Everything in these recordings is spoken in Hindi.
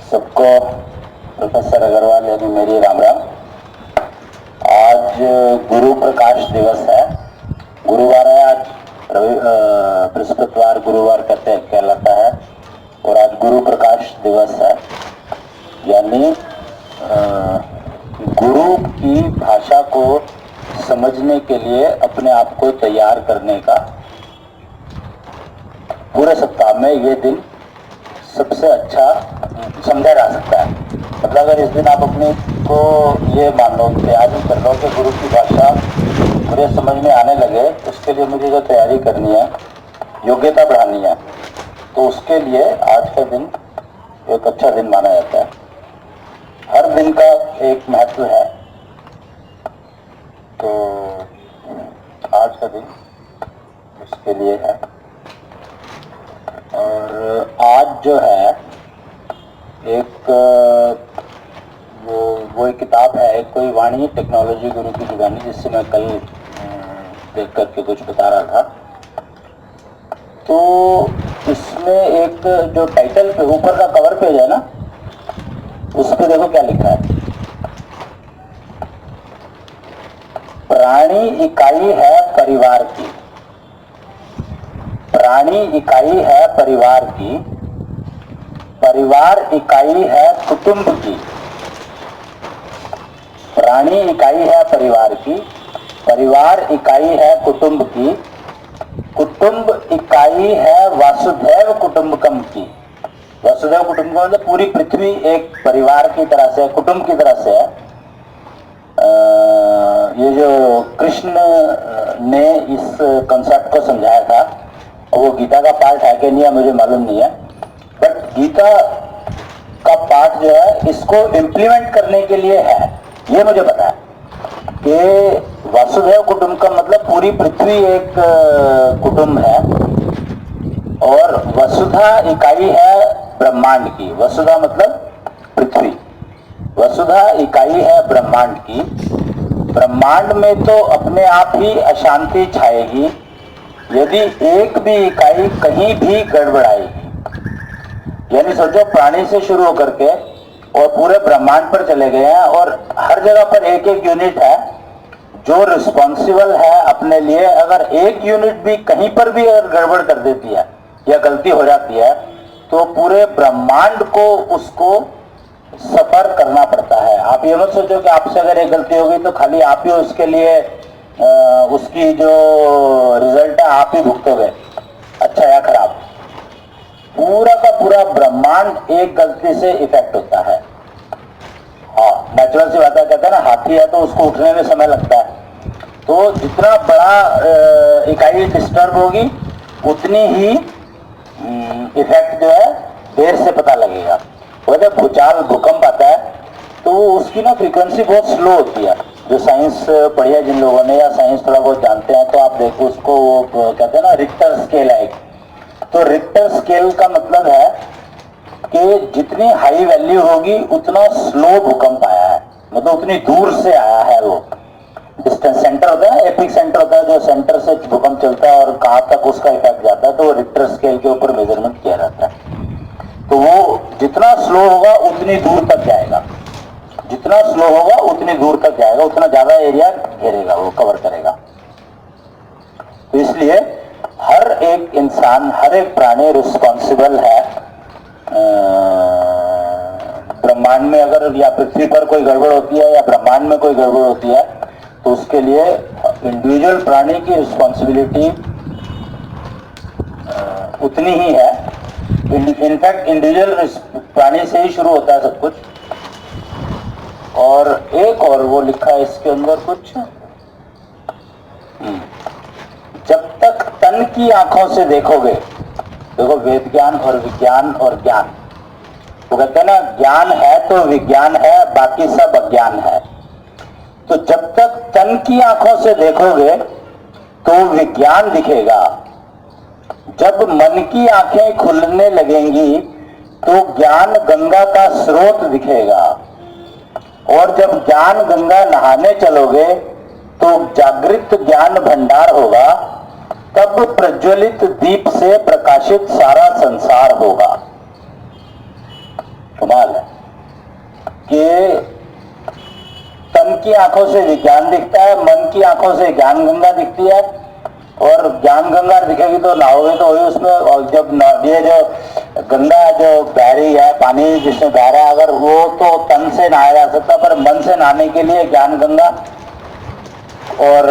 सबको प्रोफेसर अग्रवाल यानी मेरी राम राम। आज गुरु प्रकाश दिवस है, गुरुवार है आज, बृहस्पतिवार गुरुवार कहलाता है और आज गुरु प्रकाश दिवस है, यानी गुरु की भाषा को समझने के लिए अपने आप को तैयार करने का पूरे सप्ताह में ये दिन सबसे अच्छा समझा जा सकता है। मतलब अगर इस दिन आप अपने को ये मान लो, तैयारी कर लो कि गुरु की भाषा मुझे समझ में आने लगे, उसके लिए मुझे जो तैयारी करनी है, योग्यता बढ़ानी है, तो उसके लिए आज का दिन एक अच्छा दिन माना जाता है। हर दिन का एक महत्व है, तो आज का दिन उसके लिए है। और आज जो है एक वो एक किताब है, कोई वाणी टेक्नोलॉजी गुरु की दीवानी, जिससे मैं कल देख करके कुछ बता रहा था। तो इसमें एक जो टाइटल पे ऊपर का कवर पेज है ना, उस पे देखो क्या लिखा है। प्राणी इकाई है परिवार की, प्राणी इकाई है परिवार की, परिवार इकाई है कुटुंब की। प्राणी इकाई है परिवार की, परिवार इकाई है कुटुंब की, कुटुंब इकाई है वासुदेव कुटुंबकम की। वसुदेव कुटुंबकम मतलब पूरी पृथ्वी एक परिवार की तरह से, कुटुंब की तरह से है। ये जो कृष्ण ने इस कंसेप्ट को समझाया था, वो गीता का पार्ट है कि नहीं है मुझे मालूम नहीं है, बट गीता का पार्ट जो है इसको इम्प्लीमेंट करने के लिए है, ये मुझे पता है कि वासुदेव कुटुंब का मतलब पूरी पृथ्वी एक कुटुंब है, और वसुधा इकाई है ब्रह्मांड की। वसुधा मतलब पृथ्वी, वसुधा इकाई है ब्रह्मांड की। ब्रह्मांड में तो अपने आप ही अशांति छाएगी यदि एक भी इकाई कहीं भी गड़बड़ाएगी। यानी सोचो, प्राणी से शुरू होकर के और पूरे ब्रह्मांड पर चले गए हैं, और हर जगह पर एक एक यूनिट है जो रिस्पॉन्सिबल है अपने लिए। अगर एक यूनिट भी कहीं पर भी अगर गड़बड़ कर देती है या गलती हो जाती है, तो पूरे ब्रह्मांड को उसको सफर करना पड़ता है। आप ये मत सोचो कि आपसे अगर एक गलती हो गई तो खाली आप ही उसके लिए उसकी जो रिजल्ट है आप ही भुगतोगे, अच्छा या खराब। पूरा का पूरा ब्रह्मांड एक गलती से इफेक्ट होता है। हाँ, नेचुरल सी बात है, कहते हैं ना हाथी है तो उसको उठने में समय लगता है। तो जितना बड़ा इकाई डिस्टर्ब होगी उतनी ही इफेक्ट जो है देर से पता लगेगा। वो जब भूचाल भूकंप आता है तो उसकी ना फ्रीक्वेंसी बहुत स्लो होती है। जो साइंस पढ़ी है जिन लोगों ने, या साइंस थोड़ा बहुत जानते हैं, तो आप देखो उसको, वो कहते हैं ना रिक्टर स्केल है। तो रिक्टर स्केल का मतलब है कि जितनी हाई वैल्यू होगी उतना स्लो भूकंप आया है, मतलब उतनी दूर से आया है। वो डिस्टेंस सेंटर होता है, एपिक सेंटर होता है, जो सेंटर से भूकंप चलता है और कहां तक उसका इफेक्ट जाता है, तो वो रिक्टर स्केल के ऊपर मेजरमेंट किया जाता है। तो वो जितना स्लो होगा उतनी दूर तक जाएगा, जितना स्लो होगा उतनी दूर तक जाएगा, उतना ज्यादा एरिया घेरेगा, वो कवर करेगा। तो इसलिए हर एक इंसान, हर एक प्राणी रिस्पॉन्सिबल है। ब्रह्मांड में अगर या पृथ्वी पर कोई गड़बड़ होती है या ब्रह्मांड में कोई गड़बड़ होती है, तो उसके लिए इंडिविजुअल प्राणी की रिस्पॉन्सिबिलिटी उतनी ही है। इनफैक्ट इंडिविजुअल प्राणी से ही शुरू होता है सब कुछ। और एक और वो लिखा है इसके अंदर कुछ, जब तक तन की आंखों से देखोगे देखो वेद ज्ञान और विज्ञान और ज्ञान, वो कहते हैं ना ज्ञान है तो विज्ञान है, बाकी सब अज्ञान है। तो जब तक तन की आंखों से देखोगे तो विज्ञान दिखेगा, जब मन की आंखें खुलने लगेंगी तो ज्ञान गंगा का स्रोत दिखेगा, और जब ज्ञान गंगा नहाने चलोगे तो जागृत ज्ञान भंडार होगा, तब प्रज्वलित दीप से प्रकाशित सारा संसार होगा। कमाल है कि तन की आंखों से विज्ञान दिखता है, मन की आंखों से ज्ञान गंगा दिखती है, और ज्ञान गंगा दिखेगी तो नहाओगे तो वही उसमें। और जब ये जो गंगा जो बह रही है, पानी जिसमें बह रहा है, अगर वो तो तन से नहाया जा सकता, पर मन से नहाने के लिए ज्ञान गंगा, और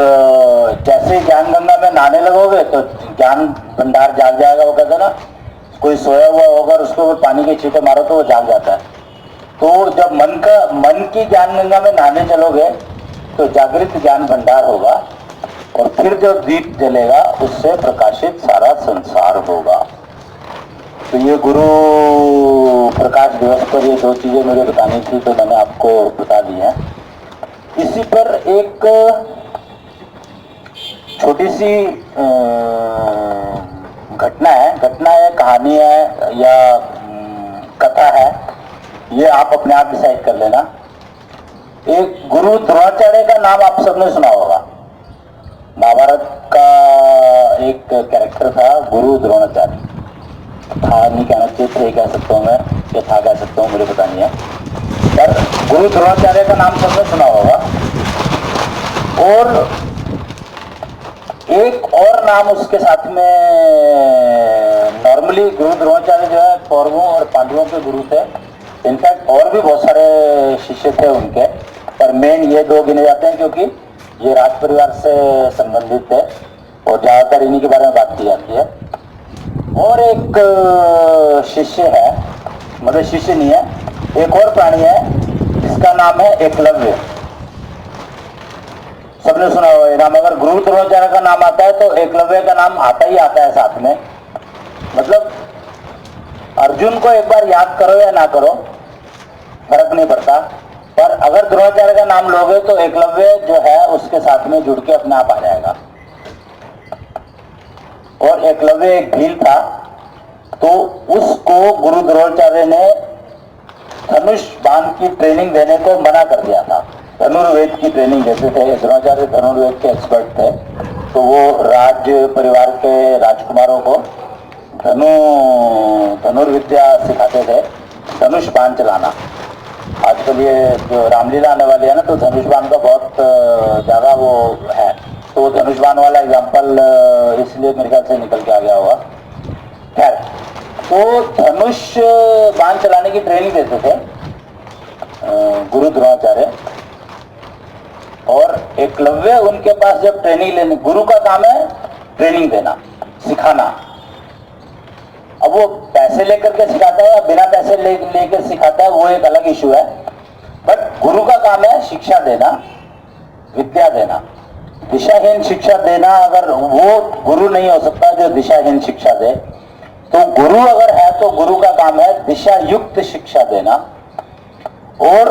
जैसे ज्ञान गंगा में नहाने लगोगे तो ज्ञान भंडार जाग जाएगा। वो कहते हैं ना कोई सोया हुआ होगा उसको ऊपर पानी के छींटे मारो तो वो जाग जाता है। तो जब मन की ज्ञान गंगा में नहाने चलोगे तो जागृत ज्ञान भंडार होगा, और फिर जो दीप जलेगा उससे प्रकाशित सारा संसार होगा। तो ये गुरु प्रकाश दिवस पर ये दो चीजें मुझे बतानी थी, तो मैंने आपको बता दी है। इसी पर एक छोटी सी घटना है, कहानी है या कथा है, ये आप अपने आप डिसाइड कर लेना। एक गुरु द्रोणाचार्य का नाम आप सबने सुना होगा। महाभारत का एक कैरेक्टर था गुरु द्रोणाचार्य, था नहीं कहना चाहिए, थे कह सकता हूँ मैं, या था कह सकता हूँ, मुझे पता नहीं है, पर गुरु द्रोणाचार्य का नाम सबने सुना होगा। और एक और नाम उसके साथ में, नॉर्मली गुरु द्रोणाचार्य जो है कौरवों और पांडवों के गुरु थे। इनफैक्ट और भी बहुत सारे शिष्य थे उनके, पर मेन ये दो गिने जाते हैं क्योंकि ये राज परिवार से संबंधित थे और ज्यादातर इन्हीं के बारे में बात की जाती है। और एक शिष्य है, मतलब शिष्य नहीं है, एक और प्राणी है जिसका नाम है एकलव्य। सबने सुना हुआ है नाम। अगर गुरु द्रोणाचार्य का नाम आता है तो एकलव्य का नाम आता ही आता है साथ में। मतलब अर्जुन को एक बार याद करो या ना करो फर्क नहीं पड़ता, पर अगर द्रोणाचार्य का नाम लोगे तो एकलव्य जो है उसके साथ में जुड़ के अपने आप आ जाएगा। और एकलव्य एक भील था, तो उसको गुरु द्रोणाचार्य ने धनुष बाण की ट्रेनिंग देने को मना कर दिया था। धनुर्वेद की ट्रेनिंग देते थे, द्रोणाचार्य धनुर्वेद के एक्सपर्ट थे, तो वो राज परिवार के राजकुमारों को धनुर्विद्या सिखाते थे, धनुष बाण चलाना। आजकल ये जो रामलीला आने वाली है ना, तो धनुष बाण का बहुत ज्यादा वो है, तो धनुष बाण वाला एग्जाम्पल इसलिए मेरे ख्याल से निकल के आ गया होगा। खैर, तो धनुष बाण चलाने की ट्रेनिंग देते थे गुरु द्रोणाचार्य, और एकलव्य उनके पास जब ट्रेनिंग लेने, गुरु का काम है ट्रेनिंग देना, सिखाना। अब वो पैसे लेकर के सिखाता है या बिना पैसे लेकर सिखाता है वो एक अलग इशू है, बट गुरु का काम है शिक्षा देना, विद्या देना, दिशाहीन शिक्षा देना। अगर वो गुरु नहीं हो सकता जो दिशाहीन शिक्षा दे, तो गुरु अगर है तो गुरु का काम है दिशा युक्त शिक्षा देना। और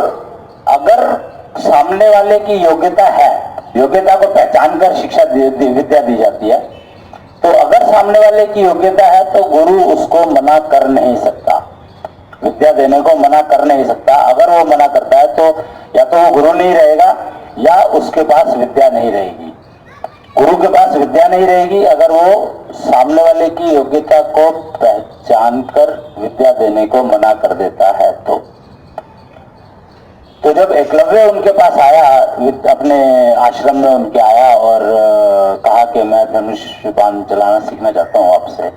अगर सामने वाले की योग्यता है, योग्यता को पहचान कर शिक्षा विद्या दी जाती है, तो अगर सामने वाले की योग्यता है तो गुरु उसको मना कर नहीं सकता, विद्या देने को मना कर नहीं सकता। अगर वो मना करता है तो या तो वो गुरु नहीं रहेगा या उसके पास विद्या नहीं रहेगी। गुरु के पास विद्या नहीं रहेगी अगर वो सामने वाले की योग्यता को पहचान कर विद्या देने को मना कर देता है। तो जब एकलव्य उनके पास आया, अपने आश्रम में उनके आया और कहा कि मैं धनुष बाण चलाना सीखना चाहता हूं आपसे,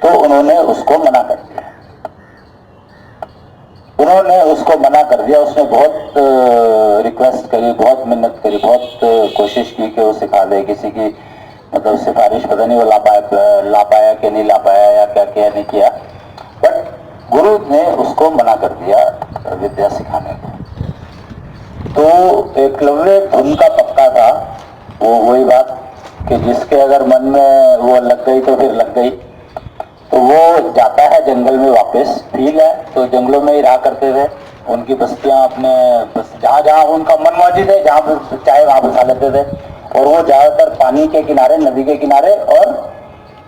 तो उन्होंने उसको मना कर दिया। उसने बहुत रिक्वेस्ट करी, बहुत मिन्नत करी, बहुत कोशिश की कि वो सिखा दे। किसी की मतलब सिफारिश पता नहीं वो ला पाया कि नहीं ला पाया या क्या किया नहीं किया, बट गुरु ने उसको मना कर दिया विद्या सिखाने को। तो एकलव्य धुन का पक्का था, वो वही बात कि जिसके अगर मन में वो लग गई तो फिर लग गई। तो वो जाता है जंगल में वापस। भील है तो जंगलों में ही रहा करते थे, उनकी बस्तियां अपने बस जहाँ जहाँ उनका मन मौजूद है, जहाँ पर चाहे वहाँ बसा लेते थे। और वो ज़्यादातर पानी के किनारे, नदी के किनारे, और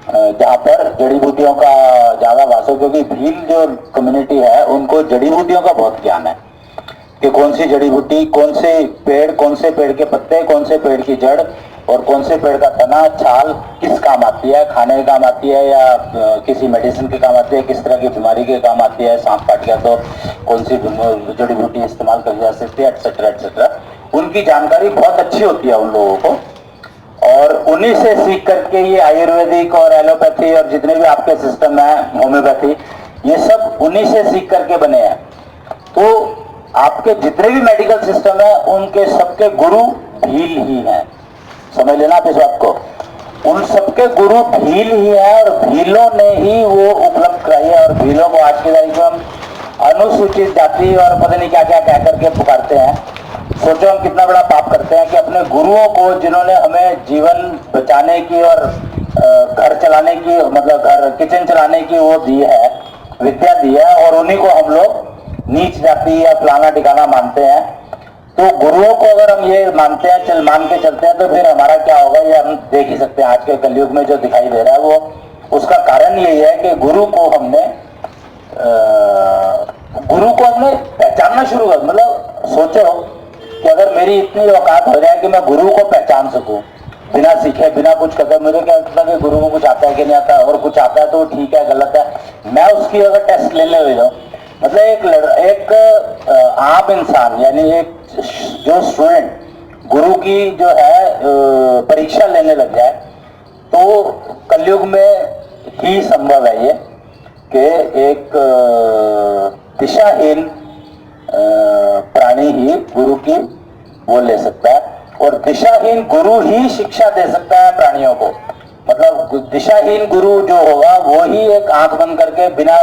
जहाँ पर जड़ी बूटियों का ज़्यादा वास हो, क्योंकि भील जो कम्युनिटी है उनको जड़ी बूटियों का बहुत ज्ञान है कि कौन सी जड़ी बूटी, कौन से पेड़ के पत्ते, कौन से पेड़ की जड़ और कौन से पेड़ का तना, छाल किस काम आती है, खाने के काम आती है या किसी मेडिसिन के काम आती है, किस तरह की बीमारी के काम आती है, सांप काट गया तो कौन सी जड़ी बूटी इस्तेमाल करी जा सकती है, एटसेट्रा एटसेट्रा। उनकी जानकारी बहुत अच्छी होती है उन लोगों को, और उन्हीं से सीख करके ये आयुर्वेदिक और एलोपैथी और जितने भी आपके सिस्टम है, होम्योपैथी, ये सब उन्हीं से सीख करके बने हैं। तो आपके जितने भी मेडिकल सिस्टम है उनके सबके गुरु भील ही हैं, समझ लेना आप इस बात को। उन सबके गुरु भील ही है और भीलों ने ही वो उपलब्ध कराई है। और भीलों को आज की तारीख में हम अनुसूचित जाति और पता नहीं क्या क्या कह करके पुकारते हैं। सोचो हम कितना बड़ा पाप करते हैं कि अपने गुरुओं को, जिन्होंने हमें जीवन बचाने की और घर चलाने की, मतलब घर किचन चलाने की वो दी है, विद्या दी है, और उन्हीं को हम लोग नीच जाति या फलाना ठिकाना मानते हैं। तो गुरुओं को अगर हम ये मानते हैं, मान के चलते हैं, तो फिर हमारा क्या होगा ये हम देख ही सकते हैं। आज के कलयुग में जो दिखाई दे रहा है वो, उसका कारण यही है कि गुरु को हमने पहचानना शुरू कर। मतलब सोचो कि अगर मेरी इतनी औकात हो जाए कि मैं गुरु को पहचान सकूं बिना सीखे, बिना कुछ करे। मुझे क्या लगता है कि गुरु को कुछ आता है कि नहीं आता, और कुछ आता है तो ठीक है, गलत है, मैं उसकी अगर टेस्ट लेने लग जाऊं। मतलब एक आम इंसान, यानी एक जो स्टूडेंट गुरु की जो है परीक्षा लेने लग जाए, तो कलयुग में ही संभव है ये कि एक दिशाहीन प्राणी ही गुरु की वो ले सकता है, और दिशाहीन गुरु ही शिक्षा दे सकता है प्राणियों को। मतलब दिशाहीन गुरु जो होगा वो ही एक आंख बंद करके बिना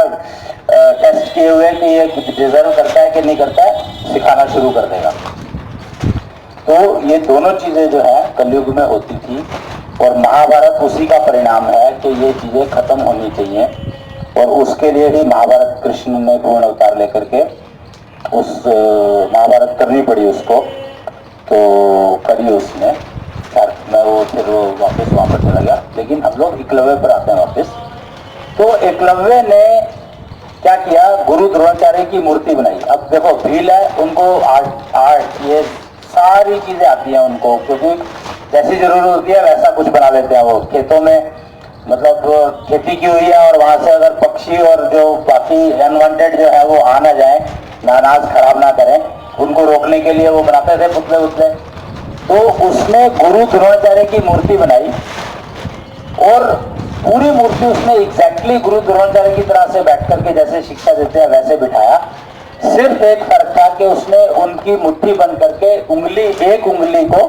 टेस्ट किए हुए कि ये डिजर्व करता है कि नहीं करता है, सिखाना शुरू कर देगा। तो ये दोनों चीजें जो है कलयुग में होती थी, और महाभारत उसी का परिणाम है कि ये चीजें खत्म होनी चाहिए। और उसके लिए ही महाभारत कृष्ण ने पूर्ण अवतार लेकर के उस महाभारत करनी पड़ी उसको, तो करी उसने। मैं वो फिर वो वापस वहां पर चला गया। लेकिन हम लोग एकलव्य पर आते हैं वापस। तो एकलव्य ने क्या किया, गुरु द्रोणाचार्य की मूर्ति बनाई। अब देखो भील है, उनको आर्ट ये सारी चीजें आती हैं उनको, क्योंकि जैसी जरूरत होती है वैसा कुछ बना लेते हैं वो। खेतों में मतलब खेती की हुई है, और वहां से अगर पक्षी और जो बाकी अनवांटेड जो है वो आ ना जाए, अनाज खराब ना करें, उनको रोकने के लिए वो बनाते थे पुतले उतले। तो उसने गुरु द्रोणाचार्य की मूर्ति बनाई, और पूरी मूर्ति उसने एग्जैक्टली गुरु द्रोणाचार्य की तरह से बैठ करके जैसे शिक्षा देते हैं वैसे बिठाया। सिर्फ एक फर्क था कि उसने उनकी मुट्ठी बंद करके एक उंगली को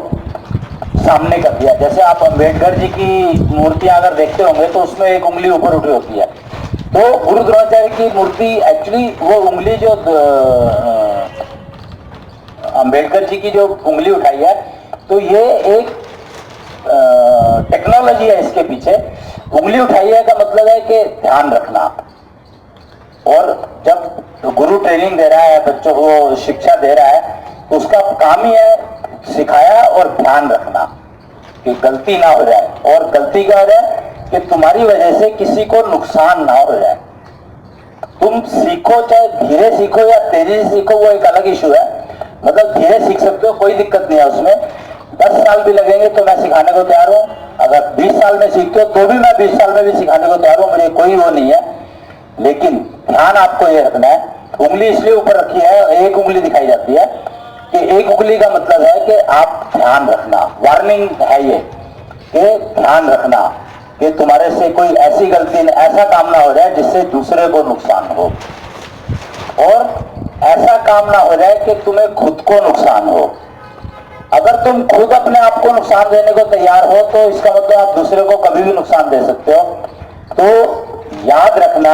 सामने कर दिया। जैसे आप अम्बेडकर जी की मूर्तियां अगर देखते होंगे तो उसमें एक उंगली ऊपर उठी होती है। तो गुरु द्रोणाचार्य की मूर्ति एक्चुअली वो उंगली जो अम्बेडकर जी की जो उंगली उठाई है, तो ये एक टेक्नोलॉजी है इसके पीछे। उंगली उठाई है का मतलब है कि ध्यान रखना। और जब गुरु ट्रेनिंग दे रहा है, बच्चों को शिक्षा दे रहा है, तो उसका काम ही है सिखाया और ध्यान रखना कि गलती ना हो जाए। और गलती क्या हो जाए कि तुम्हारी वजह से किसी को नुकसान ना हो जाए। तुम सीखो, चाहे धीरे सीखो या तेजी से सीखो, वो एक अलग इशू है। मतलब धीरे सीख सकते हो, कोई दिक्कत नहीं है उसमें। 10 साल भी लगेंगे तो मैं सिखाने को तैयार हूं। अगर 20 साल में सीखते हो तो भी मैं 20 साल में भी सिखाने को तैयार हूं, मुझे कोई वो नहीं है। लेकिन ध्यान आपको ये रखना है, उंगली इसलिए ऊपर रखी है, एक उंगली दिखाई जाती है कि एक उंगली का मतलब है कि आप ध्यान रखना। वार्निंग है ये कि ध्यान रखना कि तुम्हारे से कोई ऐसी गलती, ऐसा काम ना हो जाए जिससे दूसरे को नुकसान हो, और ऐसा काम ना हो जाए कि तुम्हें खुद को नुकसान हो। अगर तुम खुद अपने आप को नुकसान देने को तैयार हो तो इसका मतलब आप दूसरे को कभी भी नुकसान दे सकते हो। तो याद रखना,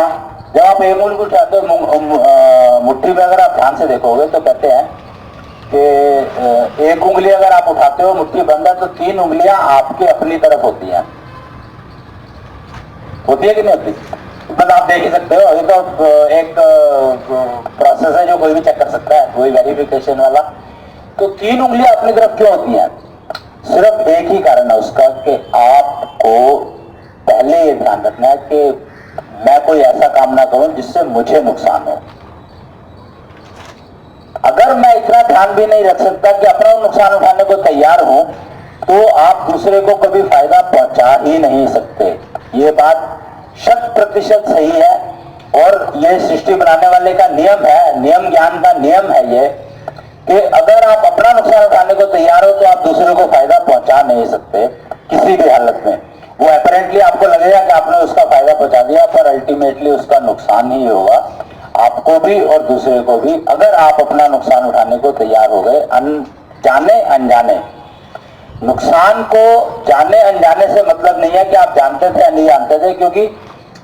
जब आप एक उंगली उठाते हो मुट्ठी में, अगर आप ध्यान से देखोगे तो कहते हैं कि एक उंगली अगर आप उठाते हो, मुट्ठी बंद है, तो 3 उंगलियां आपके अपनी तरफ होती हैं। होती है कि नहीं होती? मतलब आप देख ही सकते हो, ये तो एक प्रोसेस है जो कोई भी चेक कर सकता है, वही वेरिफिकेशन वाला। तो 3 उंगलियां अपनी तरफ क्यों होती हैं? सिर्फ एक ही कारण है उसका कि आपको पहले ये ध्यान रखना है कि मैं कोई ऐसा काम ना करूं जिससे मुझे नुकसान हो। अगर मैं इतना ध्यान भी नहीं रख सकता कि अपना नुकसान उठाने को तैयार हूं, तो आप दूसरे को कभी फायदा पहुंचा ही नहीं सकते। ये बात 100% सही है, और ये सृष्टि बनाने वाले का नियम है, नियम ज्ञान का नियम है ये, कि अगर आप अपना नुकसान उठाने को तैयार हो तो आप दूसरे को फायदा पहुंचा नहीं सकते किसी भी हालत में। वो अपेरेंटली आपको लगेगा कि आपने उसका फायदा पहुंचा दिया, पर अल्टीमेटली उसका नुकसान ही होगा, आपको भी और दूसरे को भी, अगर आप अपना नुकसान उठाने को तैयार हो गए। जाने अनजाने, नुकसान को जाने अनजाने से मतलब नहीं है कि आप जानते थे या नहीं जानते थे, क्योंकि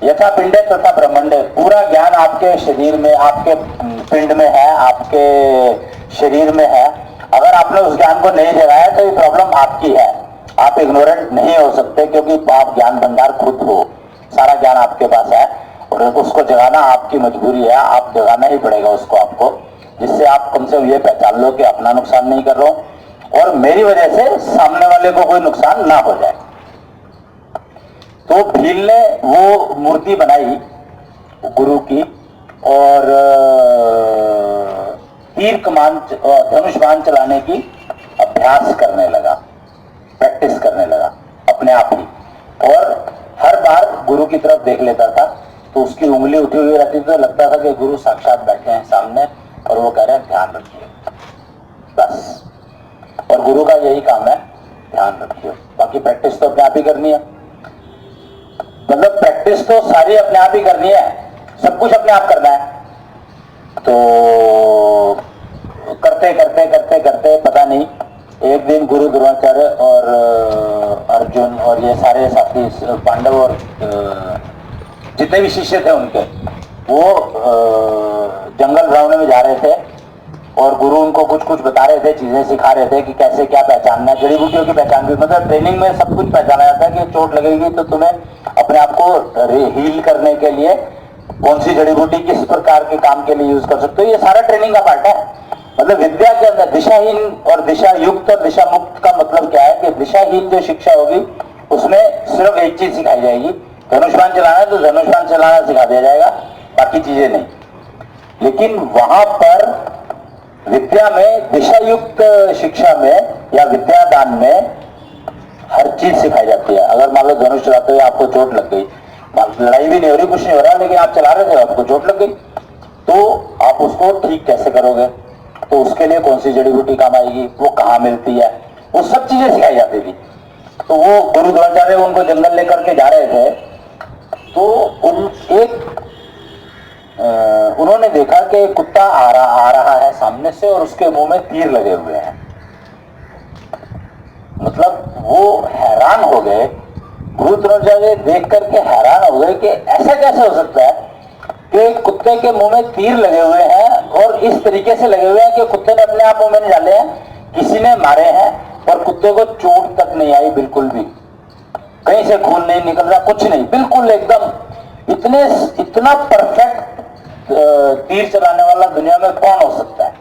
यथा पिंडे तथा ब्रह्मांडे, पूरा ज्ञान आपके शरीर में, आपके पिंड में है, आपके शरीर में है। अगर आपने उस ज्ञान को नहीं जगाया तो ये प्रॉब्लम आपकी है, आप इग्नोरेंट नहीं हो सकते, क्योंकि आप ज्ञान भंडार खुद हो, सारा ज्ञान आपके पास है, और उसको जगाना आपकी मजबूरी है, आप जगाना ही पड़ेगा उसको आपको, जिससे आप कम से कम ये पहचान लो कि अपना नुकसान नहीं कर रहा हूं और मेरी वजह से सामने वाले को कोई नुकसान ना हो जाए। तो भील ने वो मूर्ति बनाई गुरु की, और तीर कमान धनुष बाण चलाने की अभ्यास करने लगा, प्रैक्टिस करने लगा अपने आप ही, और हर बार गुरु की तरफ देख लेता था तो उसकी उंगली उठी हुई रहती थी, तो लगता था कि गुरु साक्षात बैठे हैं सामने और वो कह रहे हैं ध्यान रखिए बस। और गुरु का यही काम है, ध्यान रखिए, बाकी प्रैक्टिस तो अपने आप ही करनी है। मतलब प्रैक्टिस तो सारी अपने आप ही करनी है, सब कुछ अपने आप करना है। तो करते करते करते करते पता नहीं, एक दिन गुरु द्रोणाचार्य और अर्जुन और ये सारे साथी पांडव और जितने भी शिष्य थे उनके, वो जंगल भ्रमण में जा रहे थे, और गुरु उनको कुछ कुछ बता रहे थे, चीजें सिखा रहे थे कि कैसे क्या पहचानना है, जड़ी बूटियों की पहचान भी, मतलब ट्रेनिंग में सब कुछ पहचाना जाता है कि चोट लगेगी तो तुम्हें अपने आप को हील करने के लिए कौन सी जड़ी बूटी किस प्रकार के काम के लिए यूज कर सकते हो, ये सारा ट्रेनिंग का पार्ट है। मतलब विद्या के अंदर दिशाहीन और दिशा युक्त और दिशा मुक्त का मतलब क्या है कि दिशाहीन जो शिक्षा होगी उसमें सिर्फ एक चीज सिखाई जाएगी, धनुष्बाण चलाना है तो धनुष्बाण चलाना सिखा दिया जाएगा, बाकी चीजें नहीं। लेकिन वहां पर विद्या में, दिशा युक्त शिक्षा में या विद्यादान में हर चीज सिखाई जाती है। अगर मान लो धनुष चलाते हुए आपको चोट लग गई, लड़ाई भी नहीं हो रही, कुछ नहीं हो रहा, लेकिन आप चला रहे थे, आपको चोट लग गई, तो आप उसको ठीक कैसे करोगे, तो उसके लिए कौन सी जड़ी बूटी काम आएगी, वो कहाँ मिलती है, वो सब चीजें सिखाई जाती थी। तो वो गुरु द्रोणाचार्य उनको जंगल लेकर के जा रहे थे, तो उन्होंने देखा कि कुत्ता आ रहा है सामने से और उसके मुंह में तीर लगे हुए हैं। मतलब वो हैरान हो गए, गुरु द्रोणाचार्य देख करके हैरान हो गए कि ऐसा कैसे हो सकता है कि कुत्ते के मुंह में तीर लगे हुए हैं, और इस तरीके से लगे हुए हैं कि कुत्ते ने अपने आप मुंह में नहीं डाले हैं, किसी ने मारे हैं, और कुत्ते को चोट तक नहीं आई, बिल्कुल भी कहीं से खून नहीं निकल रहा, कुछ नहीं, बिल्कुल एकदम इतना परफेक्ट तीर चलाने वाला दुनिया में कौन हो सकता है।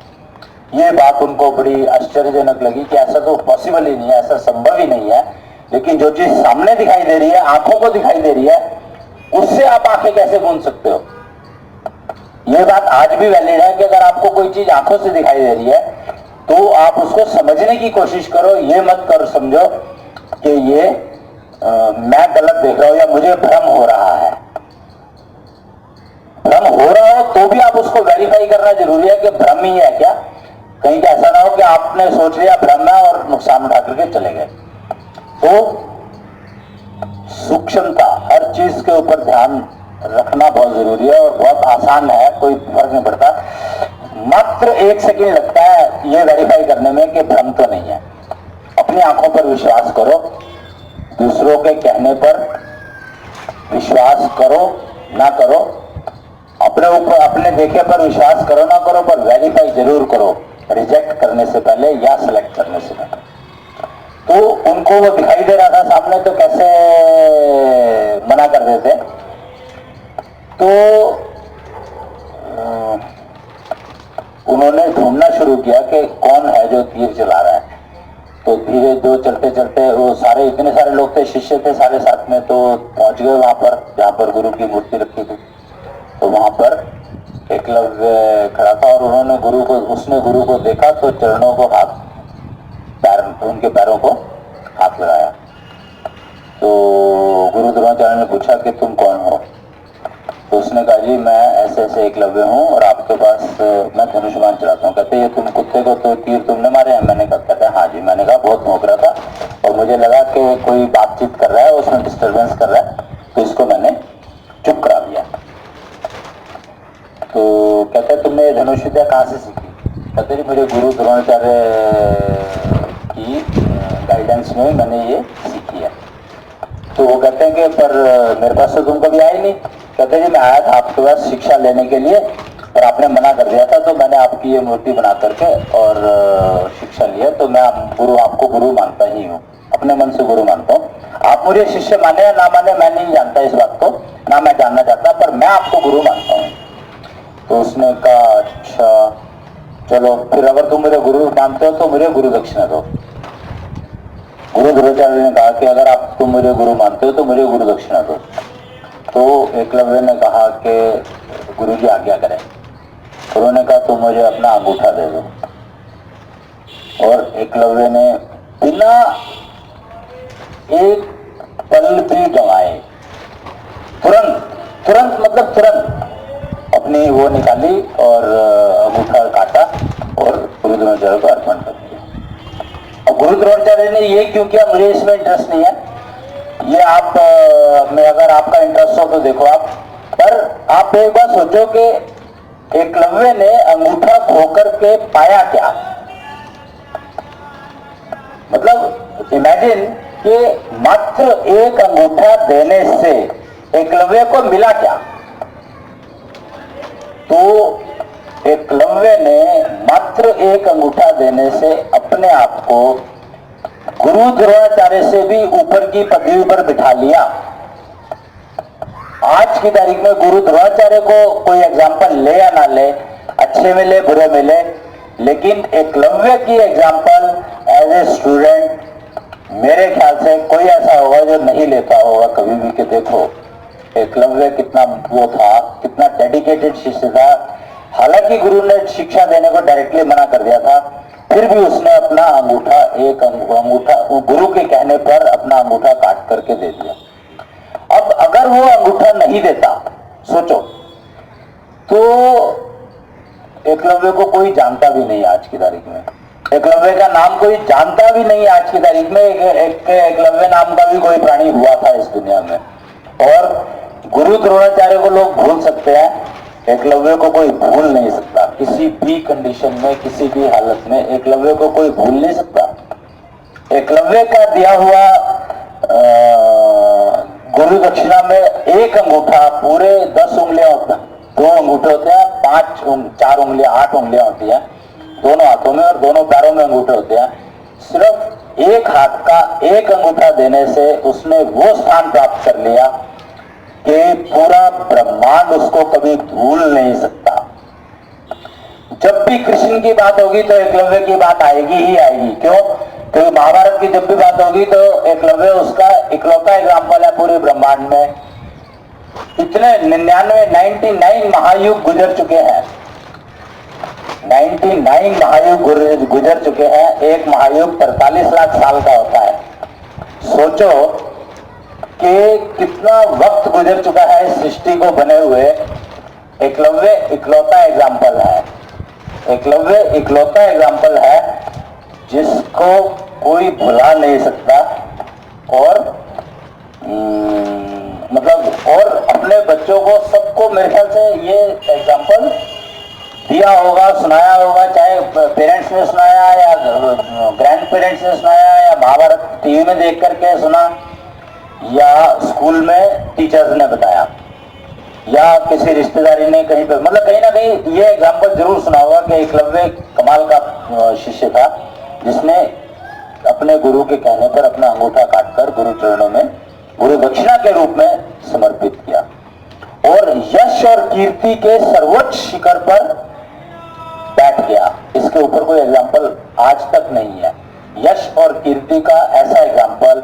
ये बात उनको बड़ी आश्चर्यजनक लगी कि ऐसा तो पॉसिबल ही नहीं है, ऐसा संभव ही नहीं है। लेकिन जो चीज सामने दिखाई दे रही है, आंखों को दिखाई दे रही है, उससे आप आंखें कैसे गूंज सकते हो। ये बात आज भी वैलिड है कि अगर आपको कोई चीज आंखों से दिखाई दे रही है तो आप उसको समझने की कोशिश करो, ये मत कर समझो कि ये मैं गलत देख रहा हूं या मुझे भ्रम हो रहा है। भ्रम हो रहा हो तो भी आप उसको वेरीफाई करना जरूरी है कि भ्रम ही है क्या, कहीं ऐसा ना हो कि आपने सोच लिया भ्रम है और नुकसान उठा करके चले गए। तो सूक्ष्मता, हर चीज के ऊपर ध्यान रखना बहुत जरूरी है, और बहुत आसान है, कोई फर्क नहीं पड़ता। मात्र 1 सेकंड लगता है ये वेरीफाई करने में कि भ्रम तो नहीं है। अपनी आंखों पर विश्वास करो, दूसरों के कहने पर विश्वास करो ना करो, अपने ऊपर, अपने देखे पर विश्वास करो ना करो, पर वेरीफाई जरूर करो, रिजेक्ट करने से पहले या सिलेक्ट करने से पहले। तो उनको वो दिखाई दे रहा था सामने, तो कैसे मना कर देते। जो चलते चलते वो सारे इतने सारे लोग थे, शिष्य थे सारे साथ में, तो पहुंच गए वहां पर जहाँ पर गुरु की मूर्ति रखी थी। तो वहां पर एकलव्य खड़ा था और उसने गुरु को देखा तो चरणों को उनके पैरों को हाथ लगाया। तो गुरु द्रोणाचार्य ने पूछा कि तुम कौन हो? तो उसने कहा जी मैं ऐसे ऐसे एकलव्य हूँ और आपके पास मैं धनुष्मान चलाता हूँ। कहते ये तुम कुत्ते को तो तीर तुमने मारे हैं? मैंने कहा, कहते हाँ जी। मैंने कहा बहुत भौंक रहा था और मुझे लगा कि कोई बातचीत कर रहा है, उसमें डिस्टर्बेंस कर रहा है, तो इसको मैंने चुप करा दिया। तो कहते तुमने ये धनुष विद्या कहाँ से सीखी? कहते जी मेरे गुरु द्रोणाचार्य की गाइडेंस में मैंने ये सीखी है। तो वो कहते हैं कि पर मेरे पास तो तुम कभी आए नहीं। कहते जी मैं आया था आपके पास शिक्षा लेने के लिए और आपने मना कर दिया था, तो मैंने आपकी ये मूर्ति बना करके और शिक्षा लिया। तो मैं आपको गुरु मानता ही हूँ, अपने मन से गुरु मानता हूँ। आप मुझे शिष्य माने या ना माने मैं नहीं जानता इस बात को, ना मैं जानना चाहता, पर मैं आपको गुरु मानता हूँ। तो उसने कहा अच्छा चलो फिर अगर तुम मुझे गुरु मानते हो तो मुझे गुरु दक्षिणा दो। गुरु द्रोणाचार्य ने कहा कि अगर तुम मुझे गुरु मानते हो तो मुझे गुरु दक्षिणा दो। तो एकलव्य ने कहा कि गुरु जी आज्ञा करें। उन्होंने कहा तुम मुझे अपना अंगूठा दे दो। और एकलव्य ने बिना एक पल भी गंवाए तुरंत मतलब तुरंत अपनी वो निकाली और अंगूठा काटा और गुरु द्रोणाचार्य को अर्पण कर दिया। अब गुरु द्रोणाचार्य ने ये क्यों किया, मुझे इसमें इंटरेस्ट नहीं है, ये आप में अगर आपका इंटरेस्ट हो तो देखो आप। पर आप एक बार सोचो कि एकलव्य ने अंगूठा खोकर के पाया क्या? मतलब इमेजिन कि मात्र एक अंगूठा देने से एकलव्य को मिला क्या? तो एकलव्य ने मात्र एक अंगूठा देने से अपने आप को गुरु द्रोणाचार्य से भी ऊपर की पदवी पर बिठा लिया। आज की तारीख में गुरु द्रोणाचार्य को कोई एग्जाम्पल ले या ना ले, अच्छे में ले बुरे में ले, लेकिन एकलव्य की एग्जाम्पल एज ए स्टूडेंट मेरे ख्याल से कोई ऐसा होगा जो नहीं लेता होगा कभी भी। कि देखो एकलव्य कितना वो था, कितना डेडिकेटेड शिष्य था। हालांकि गुरु ने शिक्षा देने को डायरेक्टली मना कर दिया था, फिर भी उसने अपना अंगूठा गुरु के कहने पर अपना अंगूठा काट करके दे दिया। अब अगर वो अंगूठा नहीं देता, सोचो, तो एकलव्य को कोई जानता भी नहीं आज की तारीख में। एकलव्य का नाम कोई जानता भी नहीं आज की तारीख में। एकलव्य नाम का भी कोई प्राणी हुआ था इस दुनिया में। और गुरु द्रोणाचार्य को लोग भूल सकते हैं, एकलव्य को कोई भूल नहीं सकता। किसी भी कंडीशन में, किसी भी हालत में एकलव्य को कोई भूल नहीं सकता। एकलव्य का दिया हुआ गुरु दक्षिणा में एक अंगूठा पूरे 10 उंगलियां होता है, 2 अंगूठे होते हैं, 4 उंगलियां, 8 उंगलियां होती हैं दोनों हाथों में और दोनों पैरों में अंगूठे होते हैं। सिर्फ एक हाथ का एक अंगूठा देने से उसने वो स्थान प्राप्त कर लिया कि पूरा ब्रह्मांड उसको कभी भूल नहीं सकता। जब भी कृष्ण की बात होगी तो एकलव्य की बात आएगी ही आएगी। क्यों? क्योंकि महाभारत की जब भी बात होगी तो एकलव्य उसका इकलौता एग्जाम्पल है पूरे ब्रह्मांड में। इतने 99 महायुग गुजर चुके हैं, 99 महायुग गुजर चुके हैं। एक महायुग 43 लाख साल का होता है। सोचो कि कितना वक्त गुजर चुका है इस सृष्टि को बने हुए। एकलव्य इकलौता एग्जाम्पल है। एकलव्य इकलौता एग्जाम्पल है जिसको कोई भुला नहीं सकता। और मतलब और अपने बच्चों को, सबको मेरे ख्याल से ये एग्जाम्पल दिया होगा, सुनाया होगा, चाहे पेरेंट्स ने सुनाया या ग्रैंड पेरेंट्स ने सुनाया या महाभारत टीवी में देख करके सुना या स्कूल में टीचर्स ने बताया या किसी रिश्तेदारी ने कहीं पे, मतलब कहीं ना कहीं ये एग्जाम्पल जरूर सुना होगा कि एकलव्य कमाल का शिष्य था जिसने अपने गुरु के कहने पर अपना अंगूठा काटकर गुरु चरणों में गुरु दक्षिणा के रूप में समर्पित किया और यश और कीर्ति के सर्वोच्च शिखर पर बैठ गया। इसके ऊपर कोई एग्जाम्पल आज तक नहीं है। यश और कीर्ति का ऐसा एग्जाम्पल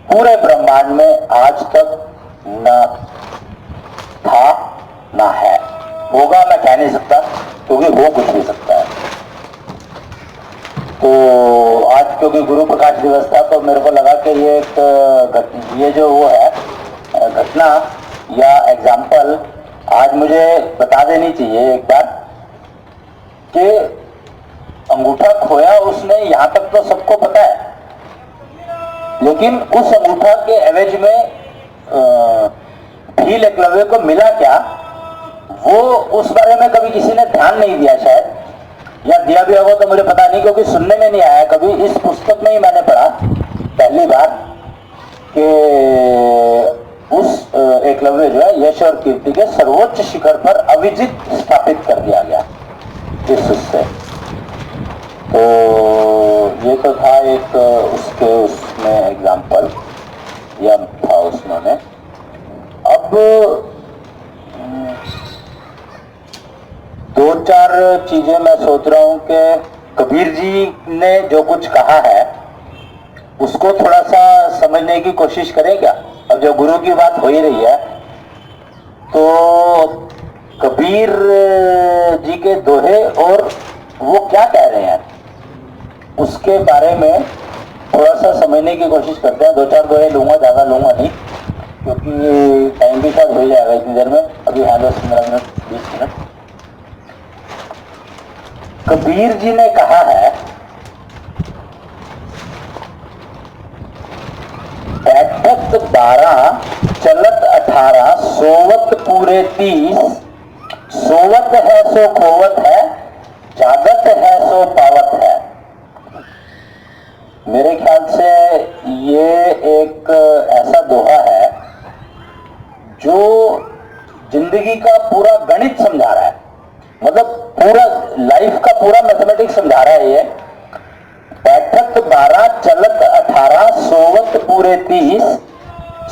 पूरे ब्रह्मांड में आज तक न था ना है। होगा मैं कह नहीं सकता, क्योंकि हो कुछ भी सकता है। तो आज क्योंकि गुरु प्रकाश दिवस था, तो मेरे को लगा कि ये एक ये जो वो है घटना या एग्जाम्पल आज मुझे बता देनी चाहिए एक बार, कि अंगूठा खोया उसने, यहां तक तो सबको पता है, लेकिन उस अंगूठा के एवज में भील एकलव्य को मिला क्या, वो उस बारे में कभी किसी ने ध्यान नहीं दिया शायद, या दिया भी होगा तो मुझे पता नहीं, क्योंकि सुनने में नहीं आया कभी। इस पुस्तक में ही मैंने पढ़ा पहली बार कि उस एकलव्य जो है यश और कीर्ति के सर्वोच्च शिखर पर अविजित स्थापित कर दिया गया इस उससे। तो ये तो था एक उसमें एग्जाम्पल या था उसमें। अब दो चार चीजें मैं सोच रहा हूं कि कबीर जी ने जो कुछ कहा है उसको थोड़ा सा समझने की कोशिश करें क्या। अब जो गुरु की बात हो ही रही है, तो कबीर जी के दोहे और वो क्या कह रहे हैं उसके बारे में थोड़ा सा समझने की कोशिश करते हैं। दो चार दोहे लूंगा, ज्यादा लूंगा नहीं, क्योंकि टाइम भी शायद हो जाएगा इतनी देर में। अभी है 10-15 मिनट 20 मिनट। कबीर जी ने कहा है, बैठत 12 चलत 18 सोवत पूरे 30, सोवत है सो खोवत है, जागत है सो पावत है। मेरे ख्याल से ये एक ऐसा दोहा है जो जिंदगी का पूरा गणित समझा रहा है, मतलब पूरा लाइफ का पूरा मैथमेटिक्स समझा रहा है ये। बैठत 12 चलत 18 सोवत पूरे 30,